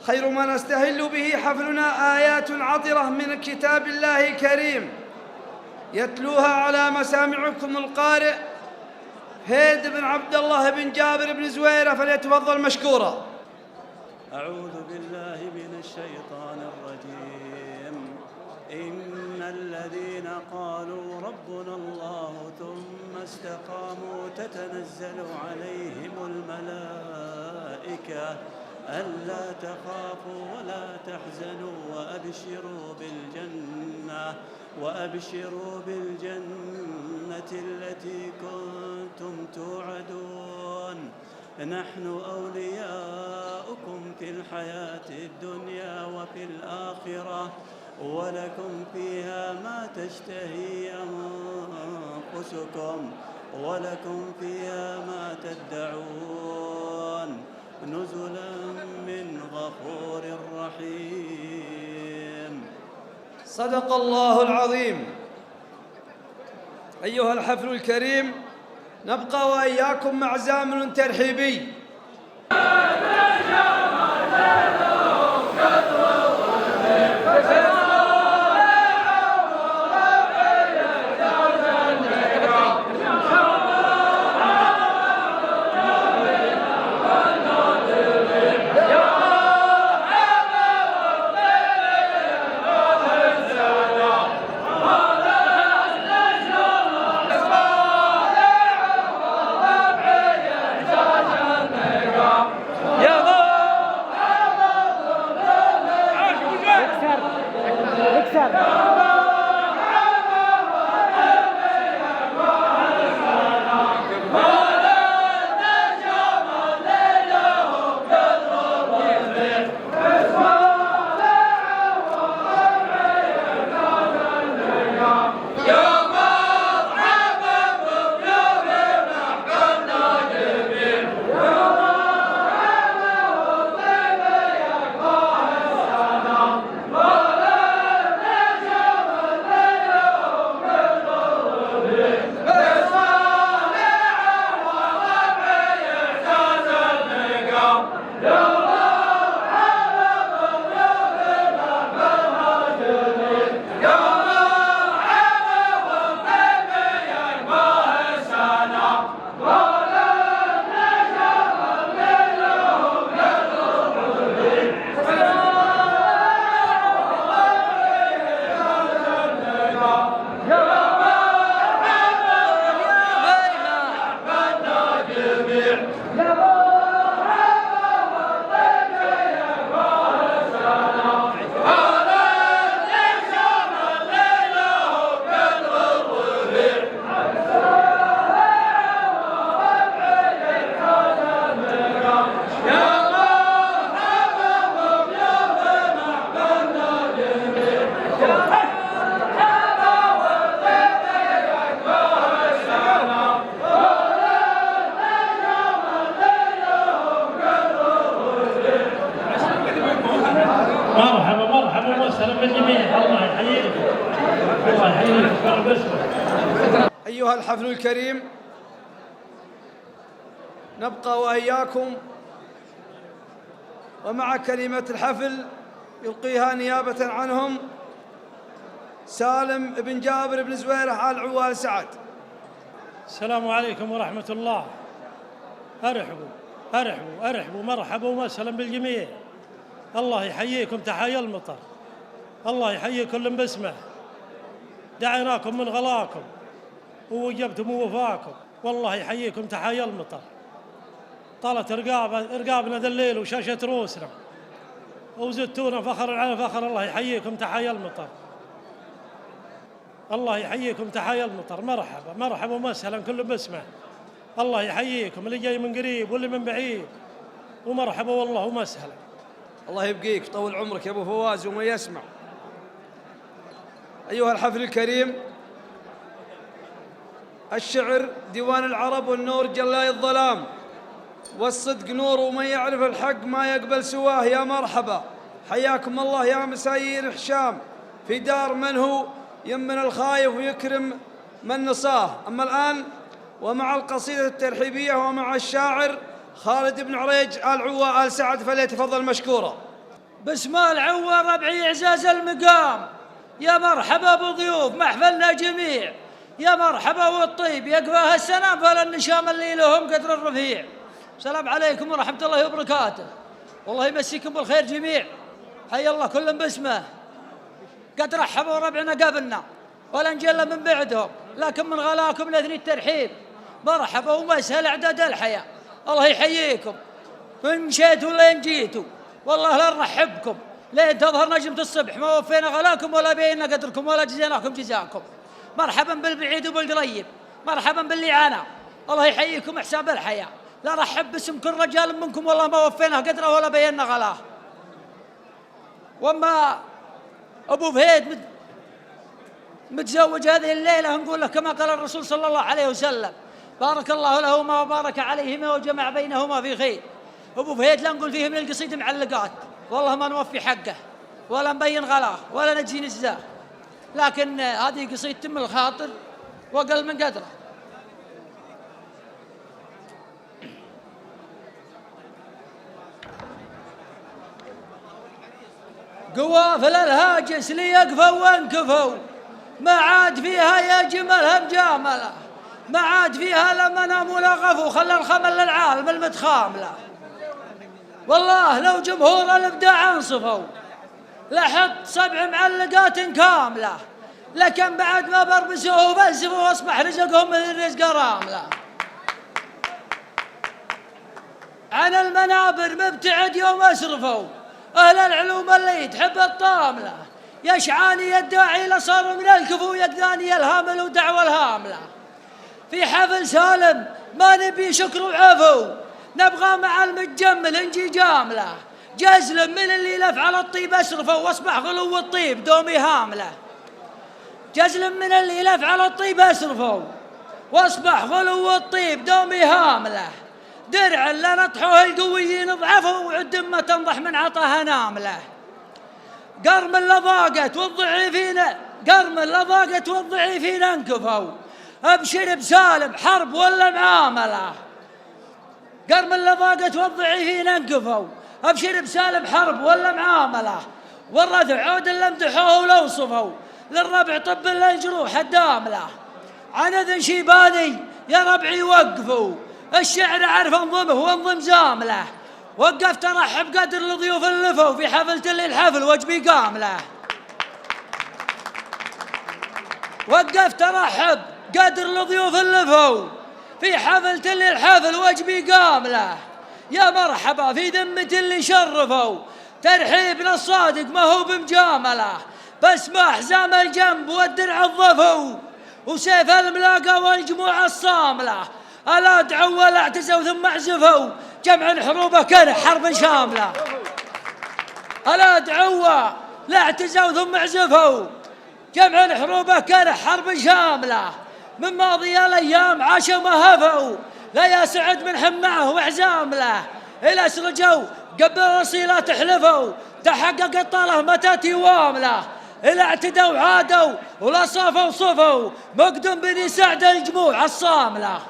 [SPEAKER 1] خير ما نستهل به حفلنا آيات عطرة من كتاب الله الكريم يتلوها على مسامعكم القارئ هيد بن عبد الله بن جابر بن زويرة فليتفضل مشكورا.
[SPEAKER 10] أعوذ بالله من الشيطان الرجيم. إن الذين قالوا ربنا الله ثم استقاموا تتنزل عليهم الملائكة ألا تخافوا ولا تحزنوا وأبشروا بالجنة التي كنتم توعدون. نحن أولياؤكم في الحياة الدنيا وفي الآخرة، ولكم فيها ما تشتهي أنفسكم ولكم فيها ما تدعون، نزلا من غفور رحيم.
[SPEAKER 1] صدق الله العظيم. أيها الحفل الكريم، نبقى وإياكم مع زامن ترحيبي.
[SPEAKER 3] مرحبا وسهلا بالجميع. الله يحييكم. الله يحييكم.
[SPEAKER 1] أيها الحفل الكريم، نبقى وإياكم ومع كلمة الحفل يلقيها نيابة عنهم سالم بن جابر بن زويرة آل عوال سعد.
[SPEAKER 3] السلام عليكم ورحمة الله. أرحبوا مرحبا وسهلا بالجميع. الله يحييكم تحيا المطر. الله يحيي كل باسمه. دعيناكم من غلاكم ووجبتم ووفاكم، والله يحييكم تحيا المطر. طالت رقابنا ذا الليل وشاشة رؤوسنا وزدتونا فخرا على فخر. الله يحييكم تحيا المطر. الله يحييكم تحيا المطر. مرحبا ومسهلا كل باسمه. الله يحييكم اللي جاي من قريب واللي من بعيد، ومرحبا والله ومسهلا.
[SPEAKER 1] الله يبقيك طول عمرك يا ابو فواز وما يسمع. ايها الحفل الكريم، الشعر ديوان العرب والنور جلاي الظلام، والصدق نور ومن يعرف الحق ما يقبل سواه. يا مرحبا، حياكم الله يا مسايير حشام في دار من هو يمن الخايف ويكرم من نصاه. أما الآن ومع القصيدة الترحيبية ومع الشاعر خالد بن عريج آل عوة آل سعد، فليتفضل مشكورا.
[SPEAKER 11] بسم العوة ربعي إعزاز المقام، يا مرحبا بضيوف محفلنا جميع، يا مرحبا والطيب يقفاها السلام فللنشام اللي لهم قدر الرفيع. السلام عليكم ورحمة الله وبركاته. والله يمسيكم بالخير جميع. حي الله كل باسمه. قد رحبوا ربعنا قبلنا ولا نجل من بعدهم، لكن من غلاكم لذني الترحيب. مرحبا ومسهل اعداد الحياة. الله يحييكم وإن مشيتوا لين جيتوا والله لا نرحبكم لين تظهر نجمة الصبح، ما وفينا غلاكم ولا بينا قدركم ولا جزيناكم جزاكم. مرحبا بالبعيد وبالقريب، مرحبا باللي عانى، الله يحييكم حساب الحياة. لا رحب باسم كل رجال منكم والله ما وفينا قدره ولا بينا غلاه. وما أبو فهيد متزوج هذه الليلة نقول له كما قال الرسول صلى الله عليه وسلم: بارك الله لهما وبارك عليهما وجمع بينهما في خير. أبو فهيد لا نقول فيه من القصيد معلقات، والله ما نوفي حقه ولا نبين غلاه ولا نجزي نجزاه، لكن هذه قصيد تم الخاطر وقل من قدره. قوافل الهاجس ليقفوا وانكفوا، ما عاد فيها يا جملها مجاملة، ما عاد فيها لما ناموا لغفوا، خلى الخمل للعالم المتخاملة. والله لو جمهور الابداع انصفوا لحط 7 معلقات كاملة، لكن بعد ما بربسوه وفلسفوا واصبح رزقهم من الرزق راملة. عن المنابر مبتعد يوم اسرفوا، أهل العلوم اللي تحب الطاملة، يشعاني الداعي لصار من الكفو، يقداني الهامل ودعوى الهاملة. في حفل سالم ما نبي شكر وعفو، نبغى مع المتجمل نجي جاملة، جزل من اللي لف على الطيب اسرفوا، واصبح غلو الطيب دومي هاملة. جزل من اللي لف على الطيب اسرفوا، واصبح غلو الطيب دومي هاملة. درع لا نطحوه القويين ضعفوا، وعدمة تنضح من عطاها ناملة. قرم اللضاقت والضعيفين انكفوا، ابشر بسالم حرب ولا معاملة. قرم اللضاقت والضعيفين انكفوا، ابشر بسالم حرب ولا معاملة. والرثع عود اللي امدحوه ولو صفوا، للربع طب للجروح الداملة. عن اذن شيباني يا ربعي وقفوا، الشعر عرف انظمه وانظم زامله. وقفت ارحب قدر لضيوف اللفوا، في حفلة اللي الحفل وجبي قامله. وقفت ارحب قدر لضيوف اللفوا، في حفلة اللي الحفل وجبي قامله. يا مرحبا في ذمة اللي شرفوا، ترحيبنا الصادق ما هو بمجامله. بس ما حزام الجنب والدرع الضفوا، وسيف الملاقى والجموع الصامله. ألا دعوا ولا اعتزوا ثم اعزفوا، جمع حروبه كره حرب شاملة. ألا دعوا لا اعتزوا ثم اعزفوا، جمع حروبه كره حرب شاملة. من ماضي الأيام عاشوا ما هفوا، لا يا سعد من حمعه وعزام له. إلى اسرجوا قبل رصيلة تحلفوا، تحقق الطاله متى توام له. إلى اعتدوا عادوا ولا صافوا صفوا، مقدم بني سعد الجموع الصاملة.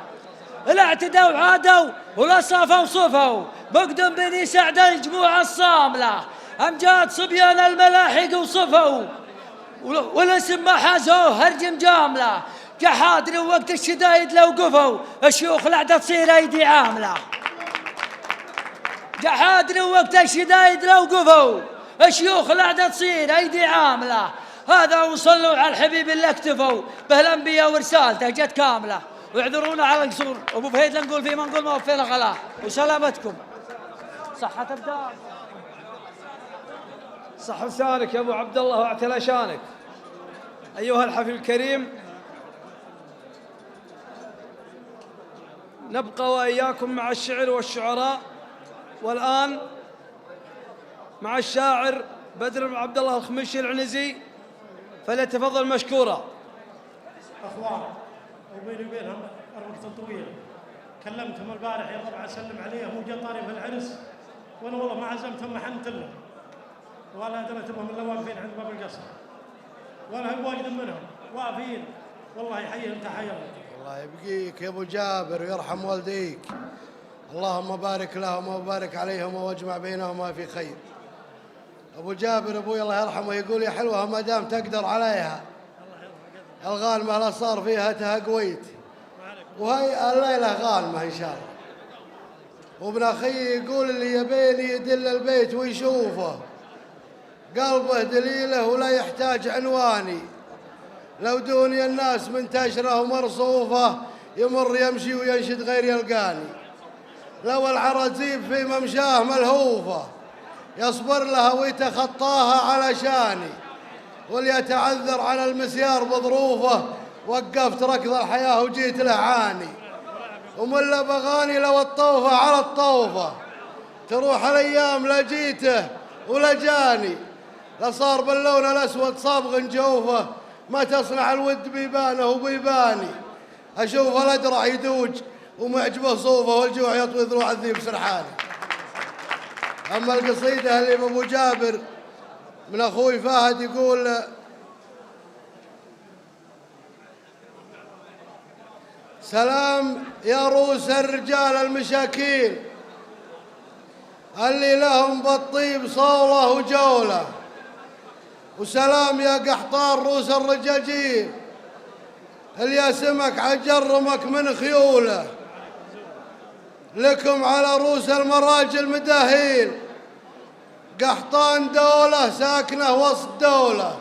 [SPEAKER 11] إلى اعتدوا عادوا ولا صافوا صفوا، مقدم بني سعد الجموع الصاملة. أمجاد صبيان الملاحق وصفوا، والاسم ما حازوه هرجم جاملة. جحادر وقت الشدايد لو قفوا، الشيوخ العدة تصير أيدي عاملة. جحادر وقت الشدايد لو قفوا، الشيوخ العدة تصير أيدي عاملة. هذا وصلوا على الحبيب اللي اكتفوا به، الأنبياء ورسالته جت كاملة. واعذرونا على القصور، أبو فهيد لا نقول فيه ما نقول ما وفينا غلاه. وسلامتكم، صحة الدار،
[SPEAKER 1] صح لسانك يا أبو عبد الله واعتلى شانك. أيها الحفل الكريم، نبقى وإياكم مع الشعر والشعراء، والآن مع الشاعر بدر بن عبد الله الخميشي العنزي، فليتفضل مشكورا.
[SPEAKER 3] أخوان وبيني وبينهم وقت طويل، كلمتهم البارح يا ربع اسلم عليهم وجطاري في العرس، وانا والله ما عزمتهم ما حنت لهم ولا درتهم الا واقفين عند باب القصر، ولا هم واجد منهم واقفين، والله يحييهم تحيه.
[SPEAKER 12] الله يبقيك يا ابو جابر ويرحم والديك، اللهم بارك لهم وبارك عليهم واجمع بينهما في خير. ابو جابر ابوي الله يرحمه يقول يا حلوه ما دام تقدر عليها، الغانمه لا صار فيها تهقويت، وهي الليله غانمه ان شاء الله. وابن اخي يقول اللي يبيني يدل البيت ويشوفه، قلبه دليله ولا يحتاج عنواني، لو دوني الناس منتشره ومرصوفه، يمر يمشي وينشد غير يلقاني. لو العرزيب في ممشاه ملهوفة يصبر لها ويتخطاها علشاني، وليتعذر على المسيار بظروفه وقفت ركض الحياة وجيت له عاني. ومن بغاني لو الطوفة على الطوفة تروح الأيام لا جيته ولا جاني، لصار باللون الأسود صابغ جوفه ما تصنع الود بيبانه وبيباني. أشوف الأدرع يدوج ومعجبه صوفه والجوع يطوي ذروع الذيب سرحاني. أما القصيدة اللي بأبو جابر من أخوي فهد يقول: سلام يا روس الرجال المشاكين اللي لهم بالطيب صولة وجولة، وسلام يا قحطان روس الرجاجين اللي سمك عجرمك من خيوله، لكم على روس المراجل مداهين قحطان دولة ساكنة وسط دولة،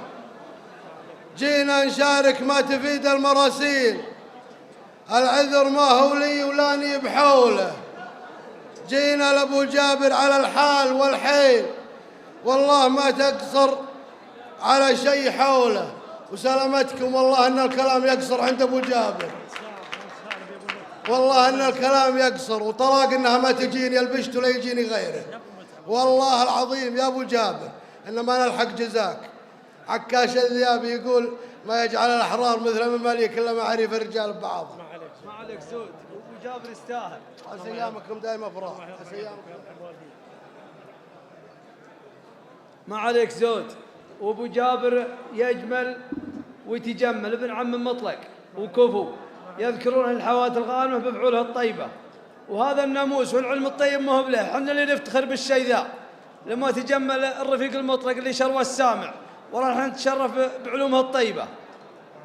[SPEAKER 12] جينا نشارك ما تفيد المراسيل، العذر ما هو لي ولاني بحوله، جينا لأبو جابر على الحال والحيل والله ما تقصر على شيء حوله. وسلامتكم والله ان الكلام يقصر عند ابو جابر، والله ان الكلام يقصر وطلاق انها ما تجيني البشت ولا يجيني غيره، والله العظيم يا ابو جابر ان ما نلحق جزاك. عكاش الذيابي يقول: ما يجعل الاحرار مثل مماليك الا معارف الرجال ببعضهم.
[SPEAKER 13] ما عليك زود، ابو جابر يستاهل.
[SPEAKER 12] عسى ايامكم دائما افراح. عسى ايامكم.
[SPEAKER 13] ما عليك زود، وابو جابر يجمل ويتجمل، ابن عم مطلق وكفو يذكرون الحوادث الغانمه بفعولها الطيبه، وهذا الناموس والعلم الطيب ما هو بله، احنا اللي نفتخر بالشيء ذا لما تجمل الرفيق المطلق اللي شروى السامع، والله نحن نتشرف بعلومها الطيبه،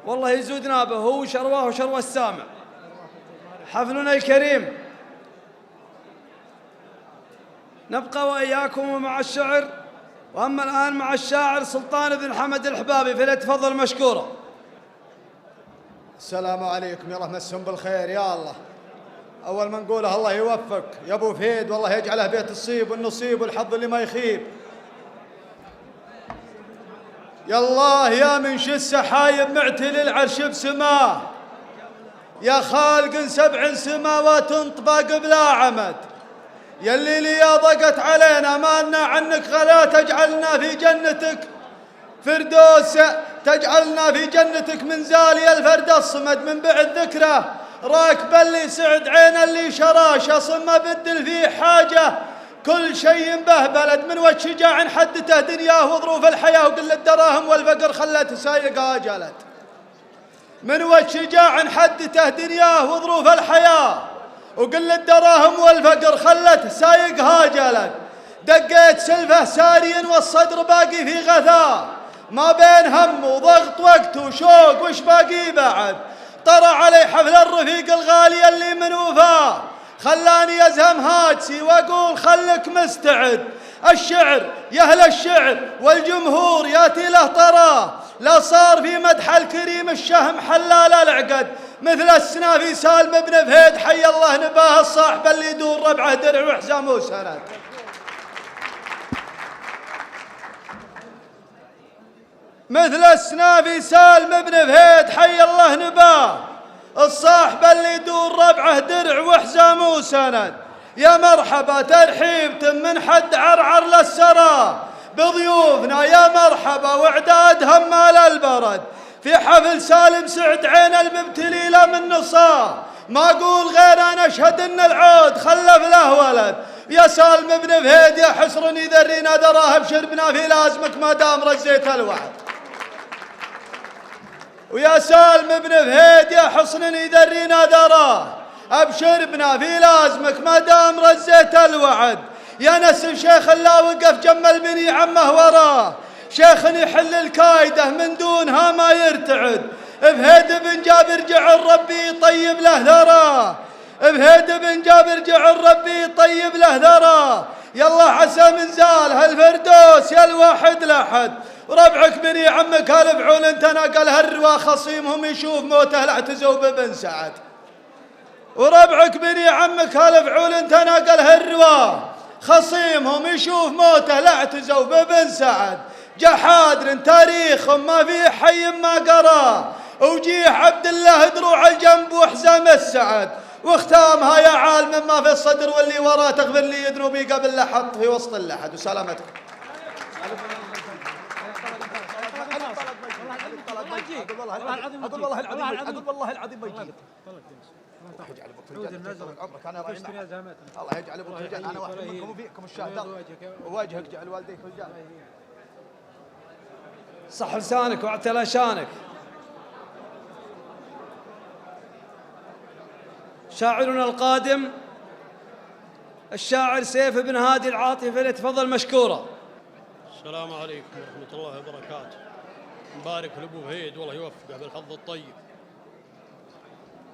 [SPEAKER 13] والله يزودنا به هو شرواه وشروى السامع. حفلنا الكريم نبقى واياكم ومع الشعر، واما الان مع الشاعر سلطان بن حمد الحبابي، فليتفضل مشكورا.
[SPEAKER 7] السلام عليكم، يلا مسهم بالخير يا الله. اول ما نقوله الله يوفق يا ابو فهيد، والله يجعله بيت الصيب والنصيب والحظ اللي ما يخيب. يا الله يا من شي السحايب معتلي العرش بسماه، يا خالق 7 سماوات انطبق بلا عمد، يلي لي ضقت علينا مالنا عنك غلا، تجعلنا في جنتك فردوس، تجعلنا في جنتك من زالي الفرد الصمد، من بعد ذكره راكب اللي سعد عين اللي شراشه، صم بدل فيه حاجه كل شيء به بلد، من وجه شجاع حدته دنياه وظروف الحياه، وقل الدراهم والفقر خلت سايق اجلت، من وجه شجاع حدته دنياه وظروف الحياه، وقل الدراهم والفقر خلت سايق هاجلت، دقيت سلفه ساريا والصدر باقي في غثاء، ما بين هم وضغط وقت وشوق وش باقي بعد، طرى علي حفل الرفيق الغالي اللي من وفاه، خلاني ازهم هاجسي واقول خلك مستعد، الشعر يا اهل الشعر والجمهور ياتي له طراه، لا صار في مدح الكريم الشهم حلال العقد، مثل السنافي سالم بن فهيد حي الله نباه، الصاحب اللي يدور ربعه درع وحزام وسند. مثل السنافي سالم بن فهيد حي الله نباه، الصاحب اللي يدور ربعه درع وحزام وسند. يا مرحبا ترحيب من حد عرعر للسرى بضيوفنا، يا مرحبا واعداد همال البرد، في حفل سالم سعد عين المبتلي له من نصاه، ما اقول غير انا اشهد ان العود خلف له ولد، يا سالم بن فهيد يا حسر يذرينا دراه، بشربنا في لازمك ما دام رزيت الوعد، ويا سالم بن فهيد يا حصن يذرينا دراه، ابشربنا في لازمك ما دام رزيت الوعد، يا نسل شيخ لا وقف جمل بني عمه وراه، شيخ يحل الكايده من دونها ما يرتعد، فهيد بن جابر جعل ربي طيب له ذراه، فهيد بن جابر جعل ربي طيب له ذراه، يلا عسى من زال هالفردوس يا الواحد لحد، وربعك بني عمك هالفعول انت نقل هالروا خصيمهم يشوف موته لا تزوب بن سعد.
[SPEAKER 14] وربعك بني عمك هالفعول تناقلها الرواه، خصيمهم يشوف موته لا اعتزوا ببن سعد، جحادر تاريخهم ما في حي ما قراه، وجيح عبد الله دروع الجنب وحزام السعد، واختامها يا عالم ما في الصدر واللي وراه تغفر لي ذنوبي قبل لا احط في وسط اللحد. وسلامتك.
[SPEAKER 15] اقول والله العظيم ما يجيك. الله يجعل ابوك في الجنه عمرك. انا الله يجعل ابوك في الجنه. انا واحد منكم وفيكم الشهداء وواجهك جعل والديك في الجنه.
[SPEAKER 13] صح لسانك واعتلى شانك. شاعرنا القادم الشاعر سيف بن هادي العاطفي، فليتفضل مشكورا.
[SPEAKER 16] السلام عليكم ورحمة الله وبركاته. مبارك لأبو فهيد والله يوفقه بالحظ الطيب.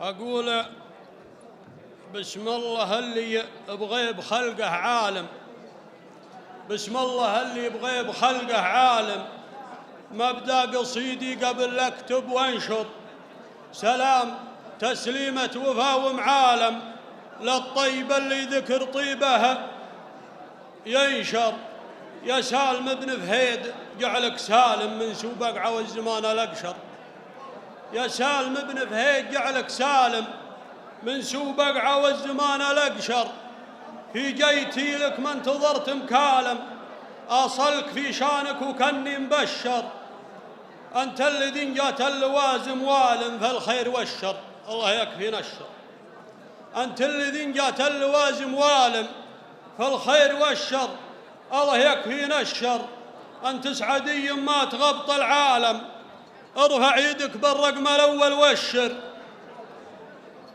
[SPEAKER 16] أقول بسم الله اللي بغيب خلقه عالم، بسم الله اللي بغيب خلقه عالم، مبدأ قصيدي قبل أكتب وانشر، سلام تسليمة وفا ومعالم، للطيب اللي ذكر طيبها ينشر، يا سالم بن فهيد جعلك سالم من سوء بقعة والزمان الأقشر، يا سالم بن فهيد جعلك سالم من سوء بقعة والزمان الأقشر، في جيتي لك ما انتظرت مكالم، أصلك في شانك وكني مبشر، أنت الذي جات اللوازم والم فالخير والشر، الله يكفينا الشر، أنت الذي جات اللوازم والم فالخير والشر، الله يكفينا الشر، أنت سعدي ما تغبط العالم، ارفع يدك بالرقم الأول والشر،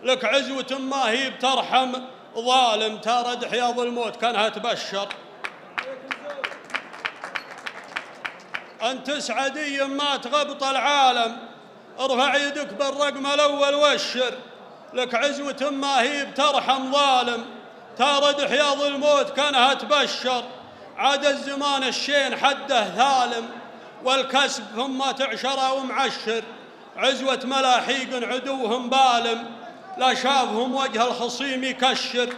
[SPEAKER 16] لك عزوة ما هي بترحم ظالم، تارد حياض الموت كانها تبشر، أنت سعدي ما تغبط العالم، ارفع يدك بالرقم الأول والشر، لك عزوة ما هي بترحم ظالم، تارد حياض الموت كانها تبشر، عاد الزمان الشين حده ثالم، والكسب ثم تعشر ومعشر، عزوة ملاحيق عدوهم بالم، لا شافهم وجه الخصيم يكشر،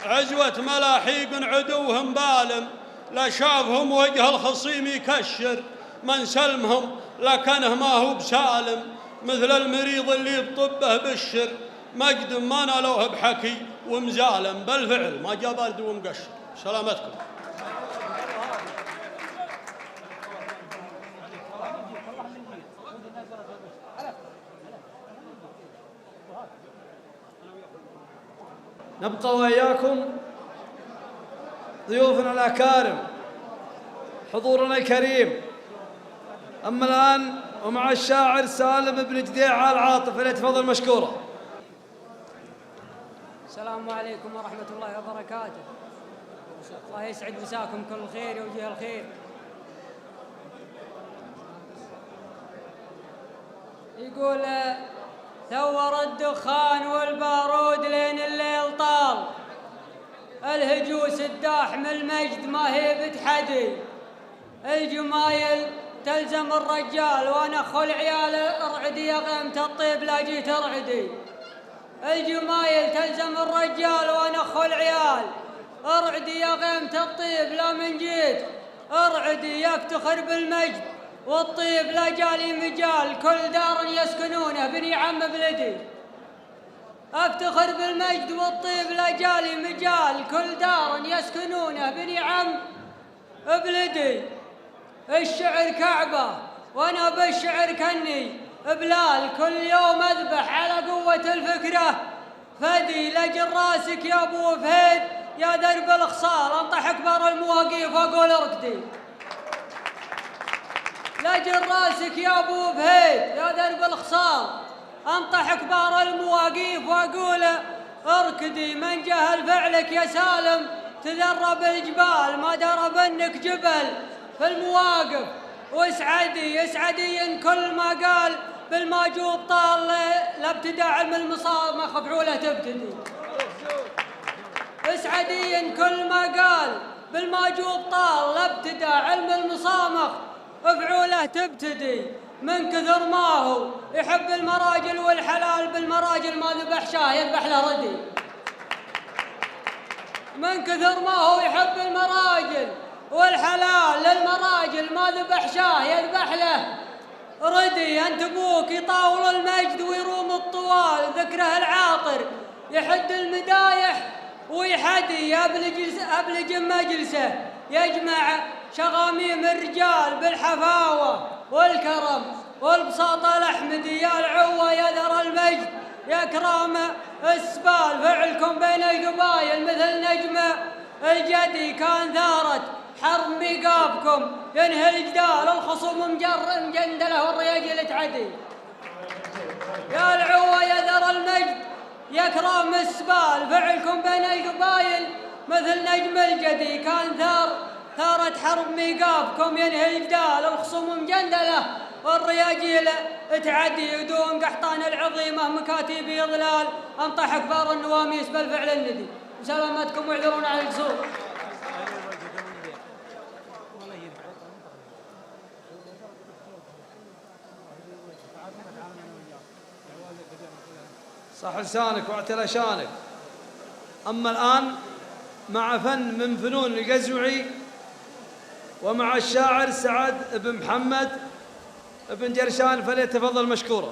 [SPEAKER 16] عزوة ملاحيق عدوهم بالم، لا شافهم وجه الخصيم يكشر، من سلمهم لكنه ما هو بسالم، مثل المريض اللي بطبه بالشر، مجد ما نالوه بحكي ومزالم، بالفعل ما جاء بارد ومقشر. سلامتكم.
[SPEAKER 13] نبقى وإياكم ضيوفنا الأكارم، حضورنا الكريم. أما الآن ومع الشاعر سالم بن جديع العاطف، فليتفضل مشكورا.
[SPEAKER 17] السلام عليكم ورحمة الله وبركاته. الله يسعد مساكم كل خير وجه الخير. يقول ثور الدخان والبارود لين الليل طال، الهجوس الداحم المجد ما هي بتحدي، الجمايل تلزم الرجال وانا خل عيال ارعدي يا غيمة الطيب لا جيت ارعدي، الجمايل تلزم الرجال وانا خل عيال ارعدي يا غيمة الطيب لا من جيت ارعدي، يفتخر بالمجد والطيب لا جالي مجال، كل دار يسكنونه بني عم بلدي، افتخر بالمجد والطيب لا جالي مجال، كل دار يسكنونه بني عم بلدي، الشعر كعبة وانا بالشعر كني بلال، كل يوم اذبح على قوة الفكرة فدي، لجل راسك يا ابو فهيد يا درب الخصال، انطح اكبر المواقيف واقول اركدي، لجل راسك يا ابو فهيد يا درب الخصال، انطح اكبر المواقيف واقول اركدي، من جهل فعلك يا سالم تذرب الجبال، ما درب انك جبل في المواقف، واسعدي اسعدي كل ما قال بالماجوب طال، لابتداء علم المصامخ فعوله تبتدي، اسعدي كل ما قال بالماجوب طال، لابتداء علم المصامخ فعوله تبتدي، من كثر ما هو يحب المراجل والحلال بالمراجل ما ذبح شاه يذبح له ردي. من كثر ما هو يحب المراجل والحلال للمراجل ما ذبح شاه يذبح له ردي. أنت أبوك يطاول المجد ويروم الطوال ذكره العاطر يحد المدايح ويحدي أبلج مجلسه يجمع شغاميم الرجال بالحفاوة والكرم والبساطة الأحمدي. يا العوة يا ذر المجد يا كرام السبال فعلكم بين القبايل مثل نجمة الجدي كان ثارت حرب ميقابكم ينهي الجدال الخصوم مجندله والرياجيل تعدي. يا العوة يا ذر المجد يا كرام السبال فعلكم بين القبايل مثل نجم الجدي كان ثارت حرب ميقابكم ينهي الجدال الخصوم مجندله والرياجيل تعدي. ودون قحطان العظيمة مكاتيبي ظلال انطح كبار النواميس بالفعل الندي. سلامتكم واعذرونا على القصور.
[SPEAKER 13] صح لسانك واعتلى شانك. أما الآن مع فن من فنون القزوعي ومع الشاعر سعد بن محمد بن جرشان فليتفضل مشكورا.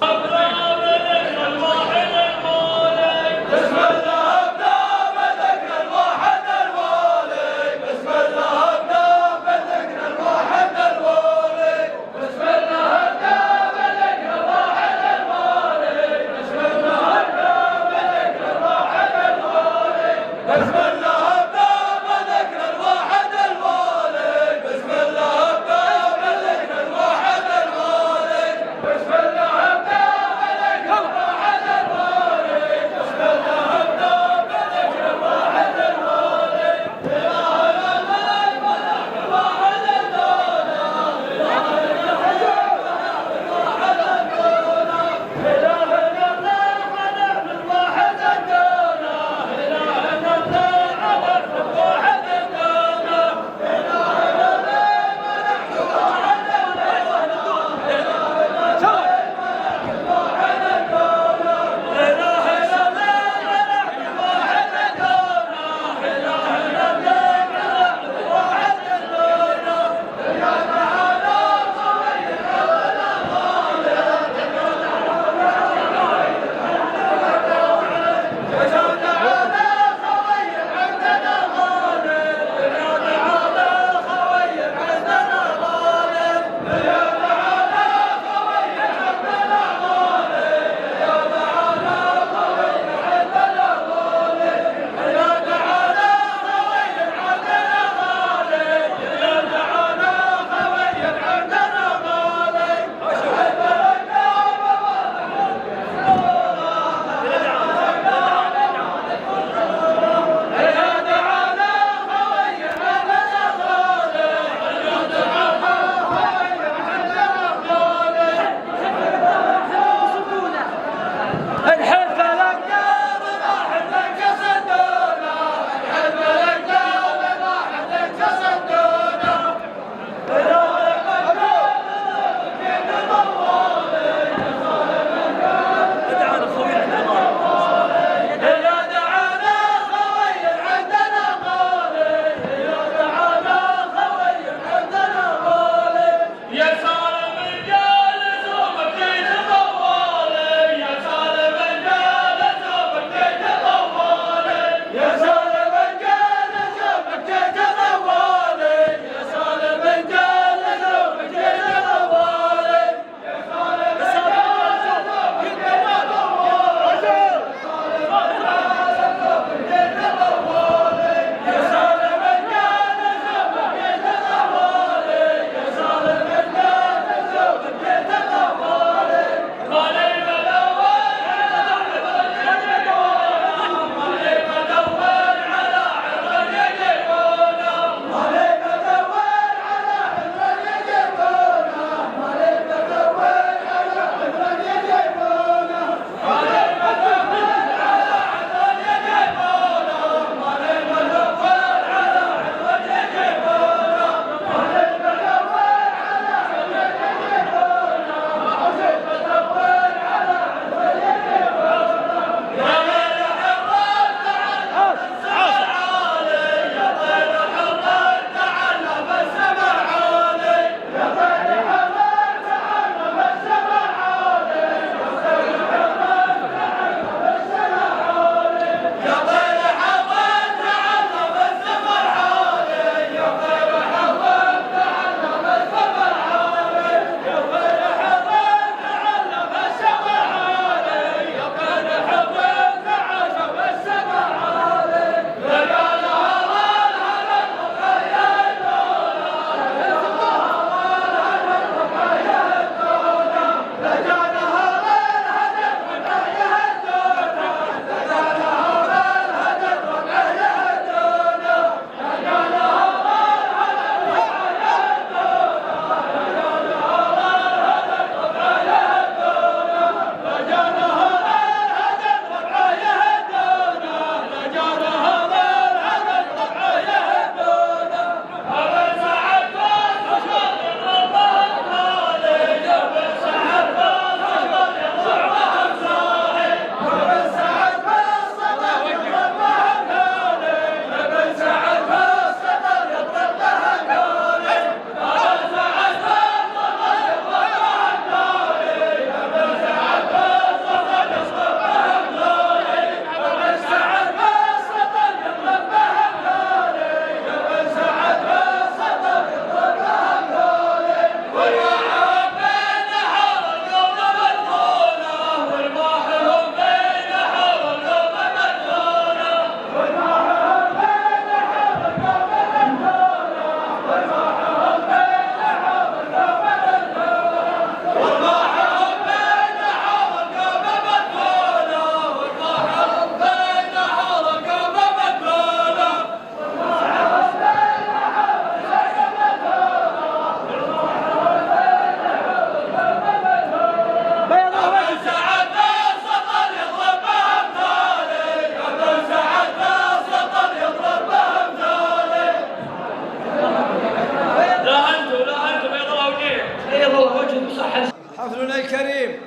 [SPEAKER 13] حفلنا الكريم،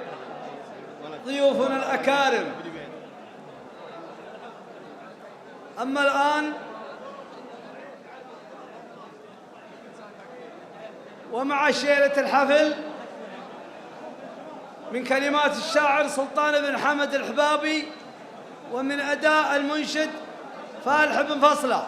[SPEAKER 13] ضيوفنا الأكارم. أما الآن ومع شيلة الحفل من كلمات الشاعر سلطان بن حمد الحبابي ومن أداء المنشد فالح بن فصلة.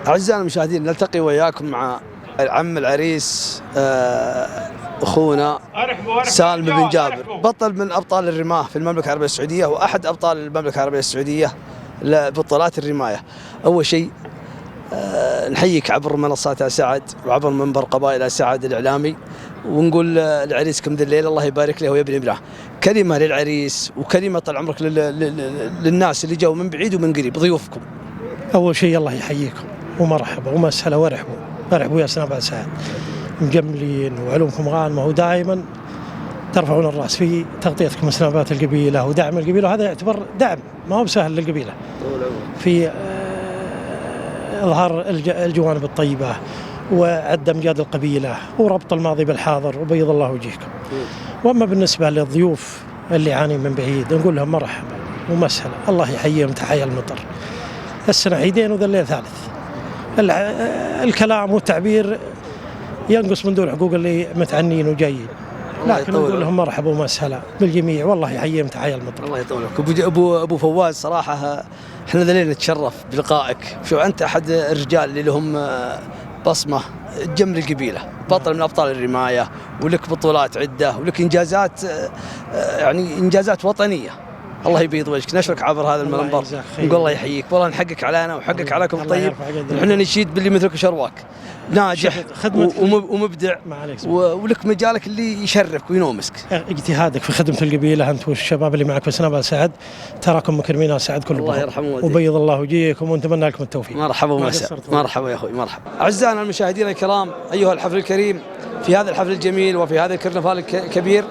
[SPEAKER 1] أعزائنا المشاهدين، نلتقي وياكم مع عم العريس أخونا سالم بن جابر، بطل من أبطال الرماة في المملكة العربية السعودية وأحد أبطال المملكة العربية السعودية لبطولات الرماية. أول شيء نحييك عبر منصات سعد وعبر منبر قبائل سعد الإعلامي، ونقول لعريسكم ذي الليل الله يبارك له ويبني له. كلمة للعريس وكلمة طال عمرك للناس اللي جاوا من بعيد ومن قريب ضيوفكم.
[SPEAKER 18] أول شيء الله يحييكم ومرحبا ومسهلا وارحبوا يا سنابل سعد مجملين وعلومكم غانمة ودائما ترفعون الرأس في تغطيتكم سنابات القبيلة ودعم القبيلة، وهذا يعتبر دعم ما هو بسهل للقبيلة في إظهار الجوانب الطيبة وعد أمجاد القبيلة وربط الماضي بالحاضر وبيض الله وجهكم. وأما بالنسبة للضيوف اللي يعاني من بعيد نقول لهم مرحبا ومسهلا، الله يحييهم تحيا المطر. السنة عيدين وذا الليل ثالث، الكلام والتعبير ينقص من دون حقوق اللي متعنين وجايين، لكن نقول لهم مرحبا ومسهلا بالجميع والله يحييهم تحيا المطر.
[SPEAKER 1] الله يطولك. أبو فواز صراحة احنا ذليل نتشرف بلقائك. شو أنت أحد الرجال اللي لهم بصمة جمل القبيلة، بطل من أبطال الرماية ولك بطولات عدة ولك إنجازات يعني إنجازات وطنية. الله يبيض وجهك. نشرك عبر هذا المنبر نقول الله يحييك، والله نحقق علينا وحقق عليكم طيب. نحن نشيد باللي مثلك شرواك ناجح ومبدع ولك مجالك اللي يشرفك وينومسك.
[SPEAKER 18] اجتهادك في خدمة القبيلة أنت والشباب اللي معك في سنابل سعد تراكم مكرمين أسعد كل
[SPEAKER 1] الله يرحمه
[SPEAKER 18] وبيض الله وجيكم ونتمنى لكم التوفيق.
[SPEAKER 1] مرحبا ومساء. مرحبا يا أخوي مرحبا. أعزائنا المشاهدين الكرام، أيها الحفل الكريم في هذا الحفل الجميل وفي هذا الكرنفال الكبير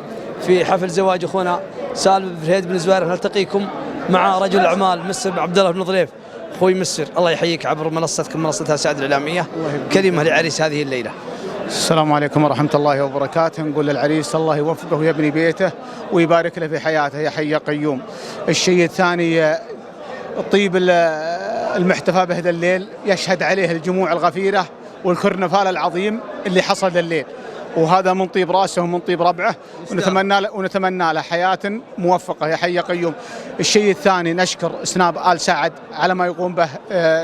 [SPEAKER 1] في حفل زواج أخونا سالم بن فرهيد بن زوير، نلتقيكم مع رجل الأعمال مسر عبد الله بن ضريف. أخوي مسر الله يحييك عبر منصتكم منصة سعد الإعلامية، كلمة لعريس هذه الليلة.
[SPEAKER 5] السلام عليكم ورحمة الله وبركاته. نقول للعريس الله يوفقه ويبني بيته ويبارك له في حياته يا حي يا قيوم. الشيء الثاني الطيب المحتفى به ذا الليل يشهد عليه الجموع الغفيرة والكرنفال العظيم اللي حصل الليل، وهذا من طيب راسه ومن طيب ربعه، ونتمنى له حياة موفقة يا حي يا قيوم. الشيء الثاني نشكر سناب آل سعد على ما يقوم به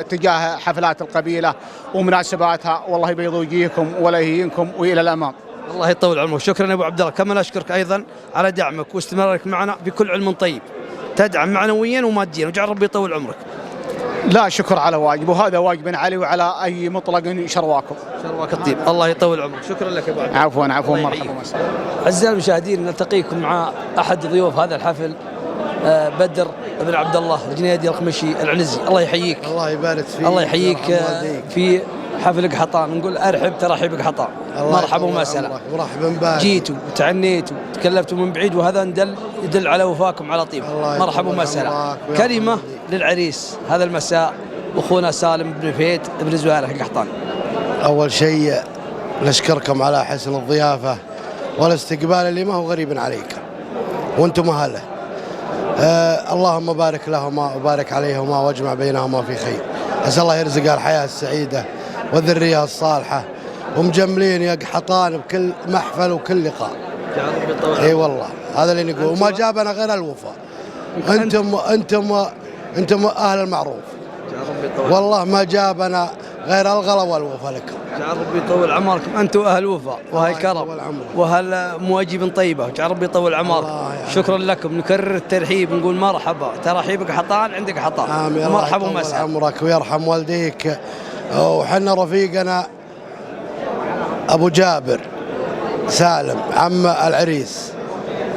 [SPEAKER 5] تجاه حفلات القبيلة ومناسباتها، والله يبيض وجيهكم ولا يهينكم وإلى الأمام.
[SPEAKER 1] الله يطول عمرك. شكرا يا أبو عبد الله. كما نشكرك أيضا على دعمك واستمرارك معنا بكل علم طيب، تدعم معنويا وماديا، وجعل ربي يطول عمرك.
[SPEAKER 5] لا شكر على واجب، وهذا واجب علي وعلى أي مطلق شرواكم.
[SPEAKER 1] شرواك الطيب. الله يطول عمرك. شكرا لك يا أبو عبد الله.
[SPEAKER 5] عفوا مرحبا.
[SPEAKER 1] أعزائي المشاهدين نلتقيكم مع أحد ضيوف هذا الحفل بدر بن عبد الله الجنيدي الخمشي العنزي. الله يحييك.
[SPEAKER 12] الله يبارك فيك.
[SPEAKER 1] الله يحييك في حفل قحطان. نقول أرحب ترحيب قحطان. مرحبا ومسهلا.
[SPEAKER 12] مرحبا بك.
[SPEAKER 1] جيتوا وتعنيتوا وتكلفتوا من بعيد، وهذا يدل على وفاكم على طيب. مرحبا ومسهلا. كلمة للعريس هذا المساء أخونا سالم بن فرهيد بن زوير قحطان.
[SPEAKER 12] أول شيء نشكركم على حسن الضيافة والاستقبال اللي ما هو غريب عليكم وانتم أهله. اللهم بارك لهما وبارك عليهما واجمع بينهما في خير. أسأل الله يرزق الحياة السعيدة والذرية الصالحة، ومجملين يا قحطان بكل محفل وكل لقاء. اي والله هذا اللي نقول، وما جابنا غير الوفاء. انتم اهل المعروف، والله ما جابنا غير الغلا والوفاء لكم.
[SPEAKER 1] جعل ربي يطول عمركم، انتم اهل وفاء واهل كرم واهل مواجب طيبه، وجعل ربي يطول عمركم. شكرا لكم. نكرر الترحيب نقول مرحبا ترحيب قحطان عندك قحطان. مرحبا ومسهلا.
[SPEAKER 12] عمرك ويرحم والديك. وحنا رفيقنا ابو جابر سالم عم العريس،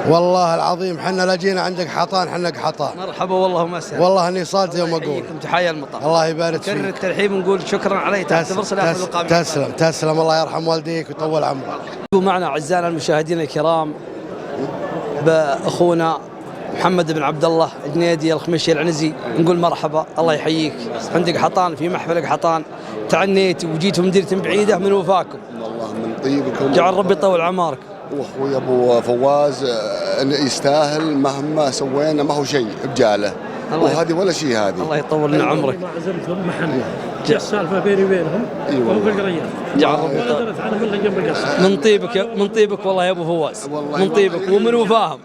[SPEAKER 12] والله العظيم حنا لجينا عندك قحطان، حنا قحطان.
[SPEAKER 1] مرحبا والله ومسهلا.
[SPEAKER 12] والله اني صادق يوم اقول.
[SPEAKER 1] تحيا المطر.
[SPEAKER 12] الله يبارك فيك.
[SPEAKER 1] نكرر الترحيب نقول شكرا علي تحت فرصه لاخذ القائمه.
[SPEAKER 12] تسلم الله يرحم والديك ويطول عمرك.
[SPEAKER 1] معنا اعزائنا المشاهدين الكرام باخونا محمد بن عبد الله الجنيدي الخمشي العنزي. نقول مرحبا الله يحييك. عندك قحطان في محفل قحطان، تعنيت وجيت من مدينة بعيدة من وفاكم.
[SPEAKER 19] والله من طيبكم.
[SPEAKER 1] جعل ربي يطول عمرك.
[SPEAKER 19] واخوي ابو فواز يستاهل مهما سوينا، ما هو شيء بجاله، وهذه ولا شيء. هذه
[SPEAKER 1] الله يطول لنا عمرك.
[SPEAKER 18] ما عزمتهم محل السالفه بيني وبينهم وهو في القريات.
[SPEAKER 1] جعل ربي يطول من طيبك والله يا ابو فواز، من طيبك ومن وفاهم.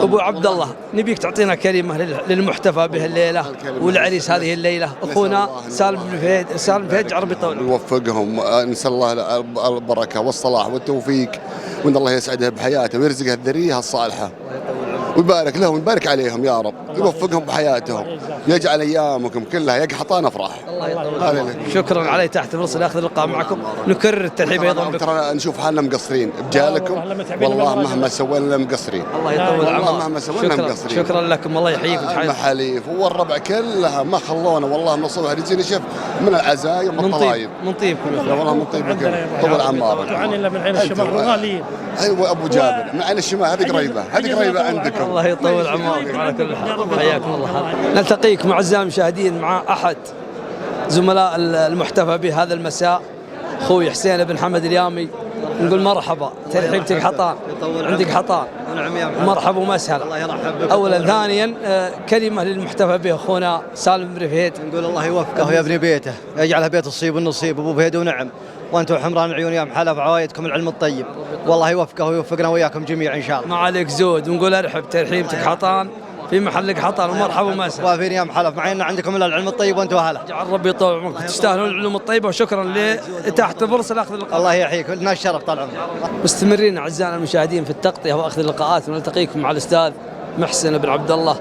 [SPEAKER 1] ابو عبد الله نبيك تعطينا كلمه للمحتفى به الليله والعريس هذه الليله اخونا سالم بن فرهيد. سالم بن فرهيد جعل ربي يطول
[SPEAKER 19] يوفقهم. نسال الله البركه والصلاح والتوفيق، وان الله يسعدها بحياته ويرزقها الذريه الصالحه ويبارك لهم ويبارك عليهم يا رب. يوفقهم بحياتهم، يجعل ايامكم كلها يقحطان افراح.
[SPEAKER 1] الله يطول. شكرا علي تحت فرصه لاخذ اللقاء معكم، نكرر الترحيب ايضا بكم.
[SPEAKER 19] ترى نشوف حالنا مقصرين بجالكم، والله مهما سوينا مقصرين.
[SPEAKER 1] الله يطول عمرك.
[SPEAKER 19] مهما سوينا مقصرين.
[SPEAKER 1] شكرا لكم، الله يحييكم.
[SPEAKER 19] المحاليف والربع كلها ما خلونا والله من الصبح رجلي شف من العزايم والطلايب.
[SPEAKER 1] من طيبكم
[SPEAKER 19] والله من طيبكم. طول عمارك.
[SPEAKER 18] تعاني الا من عين الشمال غاليين.
[SPEAKER 19] ايوه ابو جابر من عين الشمال، هذه قريبه، هذه قريبه عندكم.
[SPEAKER 1] الله يطول عمرك على كل حال. حياكم الله. نلتقيكم اعزائي المشاهدين مع احد زملاء المحتفى به هذا المساء، اخوي حسين بن حمد اليامي. نقول مرحبا، ترحيبتك حطان، عندك حطان.
[SPEAKER 7] نعم يا محمد.
[SPEAKER 1] مرحبا ومسهلا.
[SPEAKER 7] الله يرحب بك.
[SPEAKER 1] اولا ثانيا كلمه للمحتفى به اخونا سالم بن رفيد.
[SPEAKER 7] نقول الله يوفقه ويبني بيته، يجعلها بيت الصيب والنصيب ابو فهيد ونعم، وانتم حمران العيون يا محلف عوايدكم العلم الطيب، والله يوفقه ويوفقنا وياكم جميعا ان شاء الله.
[SPEAKER 1] ما عليك زود، ونقول ارحب ترحيبتك حطان في محلك حطان، ومرحبا ومسهلا.
[SPEAKER 7] وافين يا محلف، مع ان عندكم الا العلم الطيب وانتم اهله.
[SPEAKER 1] جعل ربي يطول عمركم، تستاهلون العلوم الطيبه، وشكرا لتحت فرصه لاخذ اللقاء.
[SPEAKER 7] الله يحييك، لنا الشرف طال عمرك.
[SPEAKER 1] مستمرين اعزائنا المشاهدين في التغطيه واخذ اللقاءات، ونلتقيكم مع الاستاذ محسن بن عبد الله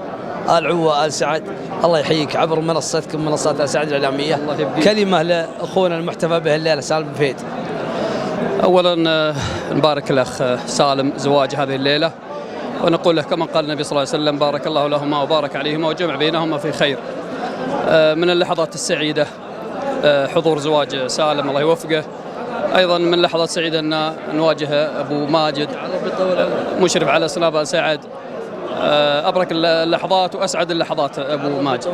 [SPEAKER 1] آل عوة آل سعد. الله يحييك عبر منصتكم منصات آل سعد الإعلامية. كلمة لأخونا المحتفى به الليلة سالم بن رفيد.
[SPEAKER 20] أولا نبارك الأخ سالم زواج هذه الليلة، ونقول له كما قال النبي صلى الله عليه وسلم: بارك الله لهما وبارك عليهما وجمع بينهما في خير. من اللحظات السعيدة حضور زواج سالم، الله يوفقه. أيضا من اللحظات السعيدة أن نواجه أبو ماجد مشرف على سناب آل سعد. أبرك اللحظات وأسعد اللحظات أبو ماجد.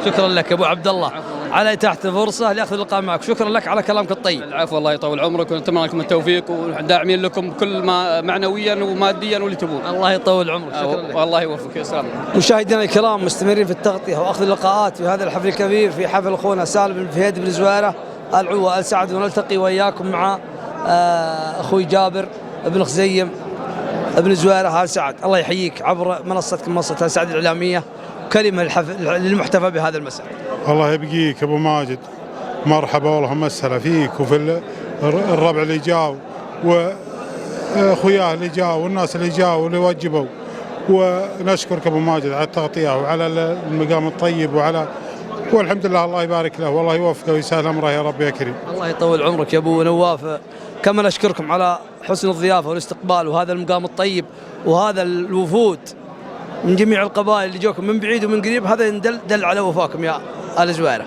[SPEAKER 1] شكرا لك أبو عبد الله على تحت فرصة لأخذ اللقاء معك. شكرا لك على كلامك الطيب.
[SPEAKER 20] العفو، الله يطول عمرك، ونتمنى لكم التوفيق، وداعمين لكم كل ما معنويا وماديا واللي تبون.
[SPEAKER 1] الله يطول عمرك. شكرا لك.
[SPEAKER 20] والله يوفقك يا سلام.
[SPEAKER 1] مشاهدينا الكرام، مستمرين في التغطية وأخذ اللقاءات في هذا الحفل الكبير، في حفل أخونا سالم بن رفيد بن زويرة آل عوة آل سعد، ونلتقي وإياكم مع أخوي جابر بن خزيم ابن زويرة آل سعد. الله يحييك عبر منصتكم منصة آل سعد الإعلامية. كلمة للمحتفى بهذا المساء.
[SPEAKER 21] الله يبقيك أبو ماجد، مرحبا والله مسهلا فيك وفي الربع اللي جاوا وأخوياه اللي جاوا والناس اللي جاوا واللي وجبوا، ونشكرك أبو ماجد على التغطية وعلى المقام الطيب والحمد لله. الله يبارك له والله يوفقه ويسهل أمره يا رب يا كريم.
[SPEAKER 1] الله يطول عمرك يا أبو نواف. كما نشكركم على حسن الضيافة والاستقبال وهذا المقام الطيب وهذا الوفود من جميع القبائل اللي جوكم من بعيد ومن قريب. هذا دل على وفاكم يا آل زويرة،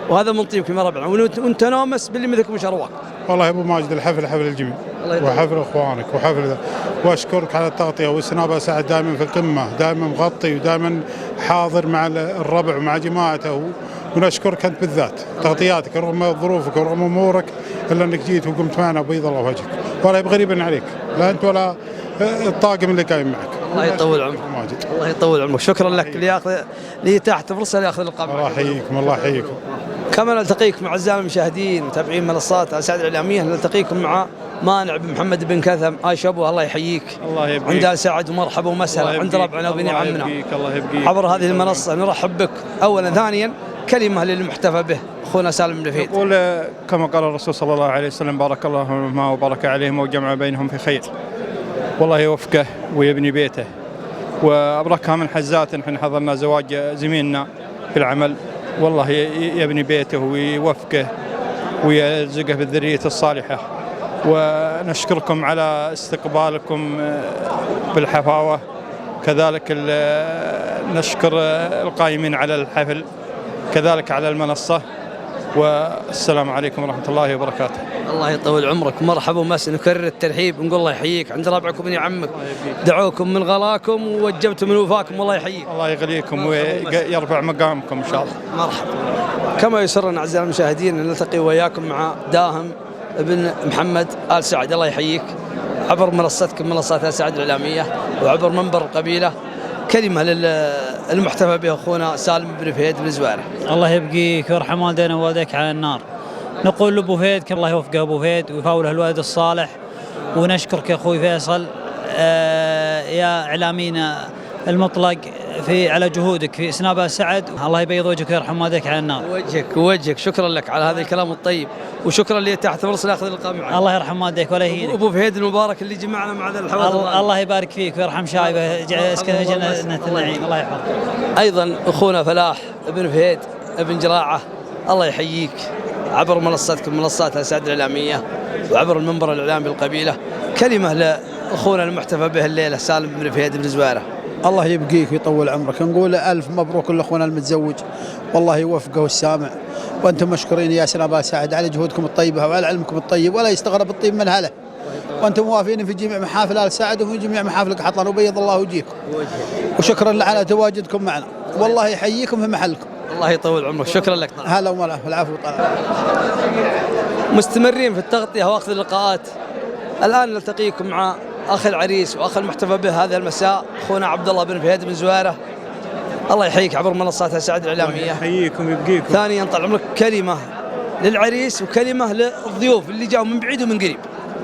[SPEAKER 1] وهذا من طيبكم يا ربنا، وانت نامس باللي مثلكم وشرواك.
[SPEAKER 21] والله يا ابو ماجد الحفل حفل الجميع وحفل اخوانك وحفل ذا، واشكرك على التغطيه، والسناب آل سعد دائما في القمه، دائما مغطي ودائما حاضر مع الربع ومع جماعته، ونشكرك انت بالذات تغطياتك رغم ظروفك ورغم امورك، الا انك جيت وقمت معنا بيض الله وجهك، ولا يبغى غريبا عليك لا انت ولا الطاقم اللي قايم معك.
[SPEAKER 1] الله يطول عمرك. الله يطول عمرك. شكرا لك لي تحت فرصه لياخذ اللقاء.
[SPEAKER 21] الله يحييكم. الله يحييكم.
[SPEAKER 1] كما نلتقيكم اعزائنا المشاهدين متابعين منصات آل سعد الإعلامية، نلتقيكم مع مانع بن محمد بن كثم آل شبوه. الله يحييك.
[SPEAKER 21] الله يبقيك.
[SPEAKER 1] عند آل سعد ومرحبا ومسهلا عند ربعنا وبني عمنا.
[SPEAKER 21] الله يبقيك.
[SPEAKER 1] عبر هذه المنصة نرحب بك اولا. ثانيا كلمة للمحتفى به اخونا سالم بن رفيد.
[SPEAKER 22] يقول كما قال الرسول صلى الله عليه وسلم: بارك الله لهما وبارك عليهم وجمع بينهم في خير. والله يوفقه ويبني بيته، وأبركها من حزات. نحن حضرنا زواج زميلنا في العمل، والله يبني بيته ويوفقه ويرزقه بالذرية الصالحة. ونشكركم على استقبالكم بالحفاوة، كذلك نشكر القائمين على الحفل، كذلك على المنصة. والسلام عليكم ورحمة الله وبركاته.
[SPEAKER 1] الله يطول عمرك. مرحبا ومسا. نكرر الترحيب ونقول الله يحييك عند ربعكم وبني عمك، دعوكم من غلاكم ووجبتم من وفاكم، والله يحييك.
[SPEAKER 22] الله يغليكم ويرفع مقامكم إن شاء الله.
[SPEAKER 1] مرحبا. كما يسرنا أعزائنا المشاهدين أن نلتقي وياكم مع داهم ابن محمد آل سعد. الله يحييك عبر منصتكم منصات آل سعد الإعلامية وعبر منبر القبيلة. كلمة للمحتفى به أخونا سالم بن رفيد بن زويرة.
[SPEAKER 23] الله يبقيك ويرحم والدينا ووالديك على النار. نقول لأبو فهيد الله يوفقه أبو فهيد ويفاوله الوالد الصالح. ونشكرك يا أخوي فيصل يا إعلامينا المطلق على جهودك في اسناب سعد. الله يبيض وجهك ويرحم والديك على النار.
[SPEAKER 1] وجهك شكرا لك على هذا الكلام الطيب، وشكرا لي تحت فرصة اخذ اللقاء معك.
[SPEAKER 23] الله يرحم والديك ولا يهينك.
[SPEAKER 1] ابو فهيد المبارك اللي جمعنا مع ذا الحوادث.
[SPEAKER 23] الله يبارك فيك ويرحم شايبه اسكن جنة النعيم. الله يحفظك.
[SPEAKER 1] ايضا اخونا فلاح ابن فهيد ابن جراعه، الله يحييك عبر منصتكم منصات السعد الاعلاميه وعبر المنبر الاعلامي بالقبيله، كلمه لاخونا المحتفى به الليله سالم بن فهيد بن زويره.
[SPEAKER 4] الله يبقيك ويطول عمرك، نقول ألف مبروك لأخونا المتزوج، والله يوفقه والسامع، وأنتم مشكورين يا سنابا سعد على جهودكم الطيبة وعلى علمكم الطيب، ولا يستغرب الطيب من هله، وأنتم موافقين في جميع محافل آل سعد وفي جميع محافل قحطان، وبيض الله وجهكم، وشكرا على تواجدكم معنا، والله يحييكم في محلكم.
[SPEAKER 1] الله يطول عمرك، شكرا لك.
[SPEAKER 4] هلا ومرحبا، العفو طبعا.
[SPEAKER 1] مستمرين في التغطية واخذ اللقاءات. الآن نلتقيكم مع أخي العريس وأخ المحتفى به هذا المساء أخونا عبد الله بن فهيد بن زويرة، الله يحييك عبر منصات السعد الإعلامية.
[SPEAKER 22] يحييكم ويبقيكم.
[SPEAKER 1] ثانيا طال عمرك كلمة للعريس وكلمة للضيوف اللي جاوا من بعيد ومن قريب.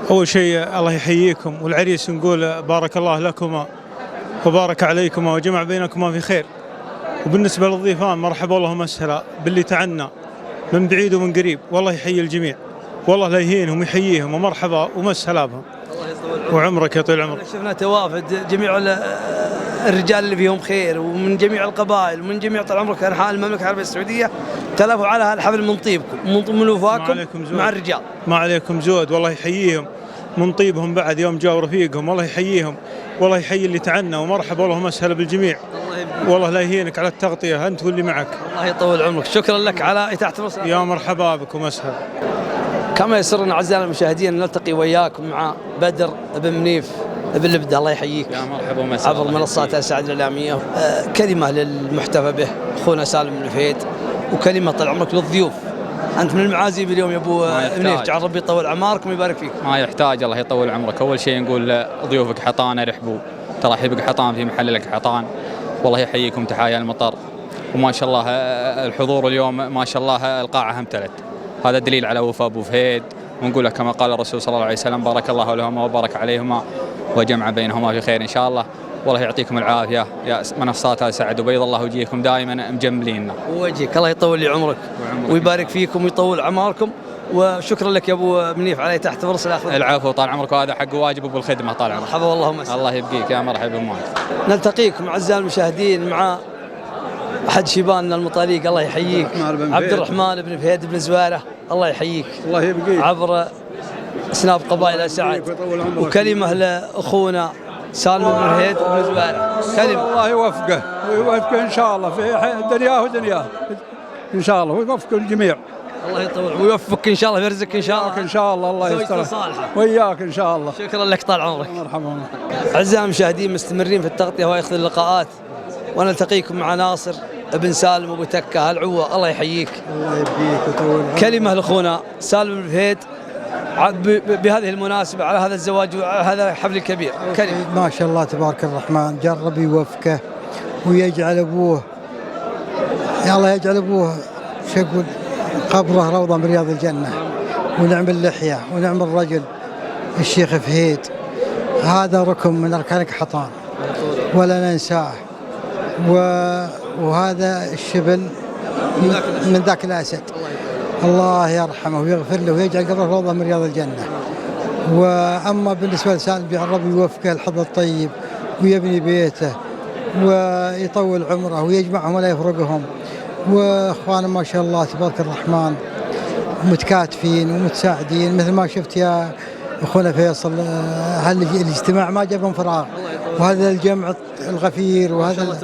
[SPEAKER 22] أول شيء الله يحييكم، والعريس نقول بارك الله لكما وبارك عليكما وجمع بينكما في خير. وبالنسبة للضيفان مرحبا اللهم وسهلا باللي تعنى من بعيد ومن قريب، والله يحيي الجميع، والله لا يهينهم ويحييهم ومرحبا ومسهلا بهم. وعمرك يطول عمرك.
[SPEAKER 1] شفنا توافد جميع الرجال اللي فيهم خير ومن جميع القبائل ومن جميع طال عمرك انحاء المملكه العربيه السعوديه، تلافوا على هالحفل من طيبكم من وفاكم مع الرجال.
[SPEAKER 22] ما عليكم زود، والله يحييهم من طيبهم بعد يوم جاءوا رفيقهم، والله يحييهم، والله يحيي اللي تعنى ومرحبا اللهم وسهلا بالجميع. والله لا يهينك على التغطيه انت واللي معك.
[SPEAKER 1] الله يطول عمرك، شكرا لك على اتاحه الفرصه.
[SPEAKER 22] يا مرحبا بكم وسهلا.
[SPEAKER 1] كما يسرنا اعزائنا المشاهدين نلتقي وياكم مع بدر بن منيف بن لبده، الله يحييك.
[SPEAKER 6] يا مرحبا ومسهلا.
[SPEAKER 1] عبر منصات السعد الاعلاميه. كلمه للمحتفى به اخونا سالم بن فهيد، وكلمه طال عمرك للضيوف. انت من المعازيب اليوم يا ابو منيف، جعل ربي يطول اعماركم ويبارك فيك.
[SPEAKER 6] ما يحتاج، الله يطول عمرك. اول شيء نقول ضيوفك حطانه رحبوا، ترحيب قحطان في محل لك قحطان، والله يحييكم تحايا المطر، وما شاء الله الحضور اليوم ما شاء الله القاعه امتلت، هذا دليل على وفاء ابو فهيد. ونقول لك كما قال الرسول صلى الله عليه وسلم بارك الله لهما وبارك عليهما وجمع بينهما في خير ان شاء الله. والله يعطيكم العافيه يا منصات آل سعد، وبيض الله وجهكم دائما مجملين.
[SPEAKER 1] وجهك الله يطول لي عمرك ويبارك فيكم ويطول اعماركم، وشكرا لك يا ابو منيف على تحت فرصه الاخذ.
[SPEAKER 22] العفو طال عمرك، وهذا حق واجب ابو الخدمه طال عمرك.
[SPEAKER 1] مرحبا والله ومسهلا.
[SPEAKER 22] الله يبقيك يا مرحبا معك.
[SPEAKER 1] نلتقيكم اعزائي المشاهدين مع احد شيباننا المطاليق، الله يحييك عبد الرحمن بن فهيد بن زويره، الله يحييك.
[SPEAKER 4] الله يبقيك.
[SPEAKER 1] عبر اسناب قبائل آل سعد، وكلمه لاخونا سالم بن فهيد بن زويره، كلمه.
[SPEAKER 4] الله يوفقه ويوفقه ان شاء الله في دنياه ودنياه ان شاء الله، ويوفق الجميع.
[SPEAKER 1] الله يطول ويوفقك ان شاء الله ويرزقك ان شاء الله.
[SPEAKER 4] ان شاء الله، الله يستر وياك ان شاء الله.
[SPEAKER 1] شكرا لك طال عمرك.
[SPEAKER 4] مرحبا.
[SPEAKER 1] اعزائي المشاهدين مستمرين في التغطيه واخذ اللقاءات، ونلتقيكم مع ناصر ابن سالم ابو تكه العوه، الله يحييك.
[SPEAKER 4] الله يبقيك ويطول عمرك.
[SPEAKER 1] كلمه لاخونا سالم بن فهيد بهذه المناسبه على هذا الزواج وهذا الحفل الكبير، كلمه.
[SPEAKER 8] ما شاء الله تبارك الرحمن، جرب يوفقه ويجعل ابوه، يا الله يجعل ابوه شو اقول قبره روضه من رياض الجنه، ونعم اللحيه ونعم الرجل الشيخ فهيد، هذا ركن من اركان قحطان ولا ننساه، وهذا الشبل من ذاك الاسد، الله يرحمه ويغفر له ويجعل قبره روضه من رياض الجنه. واما بالنسبه لسالم جعل ربي يوفقه الحظ الطيب ويبني بيته ويطول عمره ويجمعهم ولا يفرقهم، واخوانا ما شاء الله تبارك الرحمن متكاتفين ومتساعدين، مثل ما شفت يا اخونا فيصل هالاجتماع ما جابهم فراغ، وهذا الجمع الغفير، وهذا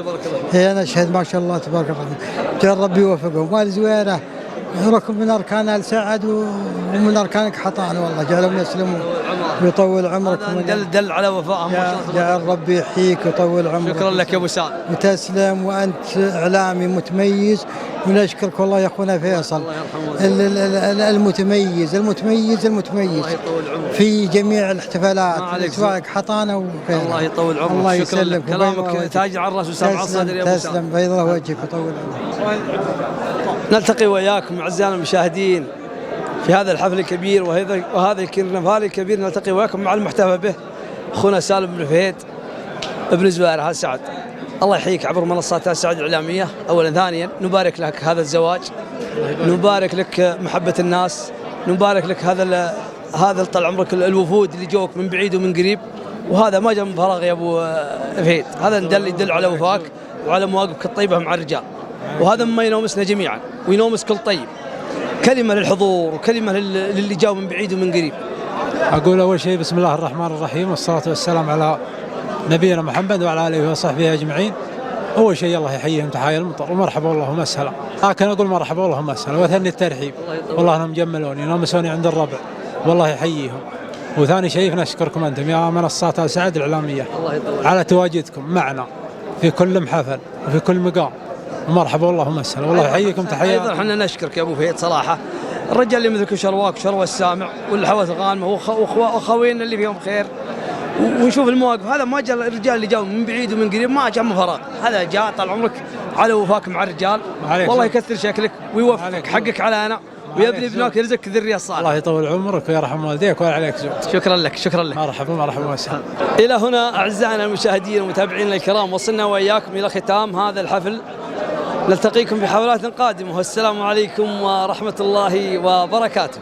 [SPEAKER 8] انا اشهد ما شاء الله تبارك الرحمن، جعل ربي يوفقهم. وآل زويره ركن من اركان آل سعد ومن اركان قحطان، والله جعلهم يسلمون ويطول عمركم.
[SPEAKER 1] دل على وفائهم ما شاء الله.
[SPEAKER 8] جعل ربي يحييك ويطول عمرك.
[SPEAKER 1] شكرا لك يا ابو سالم.
[SPEAKER 8] وتسلم، وانت اعلامي متميز، ونشكرك والله يا اخونا فيصل المتميز المتميز المتميز في جميع الاحتفالات سواء قحطانه وغيرها.
[SPEAKER 1] الله يطول عمرك.
[SPEAKER 8] الله
[SPEAKER 1] يسلمك، كلامك تاج على الراس وسام على الصدر يا ابو سالم.
[SPEAKER 8] تسلم، بيض الله وجهك ويطول عمرك.
[SPEAKER 1] نلتقي وياكم اعزائنا المشاهدين في هذا الحفل الكبير وهذا الكرنفال الكبير، نلتقي وياكم مع المحتفى به اخونا سالم بن فهيد بن زويره آل سعد. الله يحييك عبر منصات السعودية الإعلامية. أولا ثانيا نبارك لك هذا الزواج، نبارك لك محبة الناس، نبارك لك هذا طال عمرك الوفود اللي جوك من بعيد ومن قريب، وهذا ما جاء من فراغ يا ابو فهيد، هذا يدل على وفاك وعلى مواقفك الطيبة مع الرجال، وهذا مما ينومسنا جميعا وينومس كل طيب. كلمة للحضور وكلمة للي جاوا من بعيد ومن قريب.
[SPEAKER 2] أقول أول شيء بسم الله الرحمن الرحيم والصلاة والسلام على نبينا محمد وعلى آله وصحبه أجمعين. أول شيء الله يحييهم تحايا المطر ومرحبا اللهم اسهلا. لكن أقول مرحبا اللهم اسهلا وثني الترحيب، والله أنهم جملوني ينومسوني عند الربع، والله يحييهم. وثاني شيء نشكركم أنتم يا منصات السعد الإعلامية على تواجدكم معنا في كل حفل وفي كل مقام، ومرحبا اللهم اسهلا، والله يحييكم تحية.
[SPEAKER 1] أيضا احنا نشكرك يا أبو فهيد صراحة، الرجال اللي مثلك شرواك وشروى السامع والحواس الغانمة وأخوينا اللي فيهم خير، ونشوف المواقف. هذا ما جاء الرجال اللي جاوا من بعيد ومن قريب ما جاء من فراغ، هذا جاء طال عمرك على وفاك مع الرجال، والله يكثر شكلك ويوفقك، حقك على أنا ويبني ابنك يرزقك ذرية صالحة.
[SPEAKER 2] الله يطول عمرك ويرحم والديك ويعلى عليك زود.
[SPEAKER 1] شكرا لك شكرا لك.
[SPEAKER 2] مرحبا وسهلا.
[SPEAKER 1] إلى هنا أعزائنا المشاهدين والمتابعين الكرام وصلنا وإياكم إلى ختام هذا الحفل، نلتقيكم في حفلات قادمة والسلام عليكم ورحمة الله وبركاته.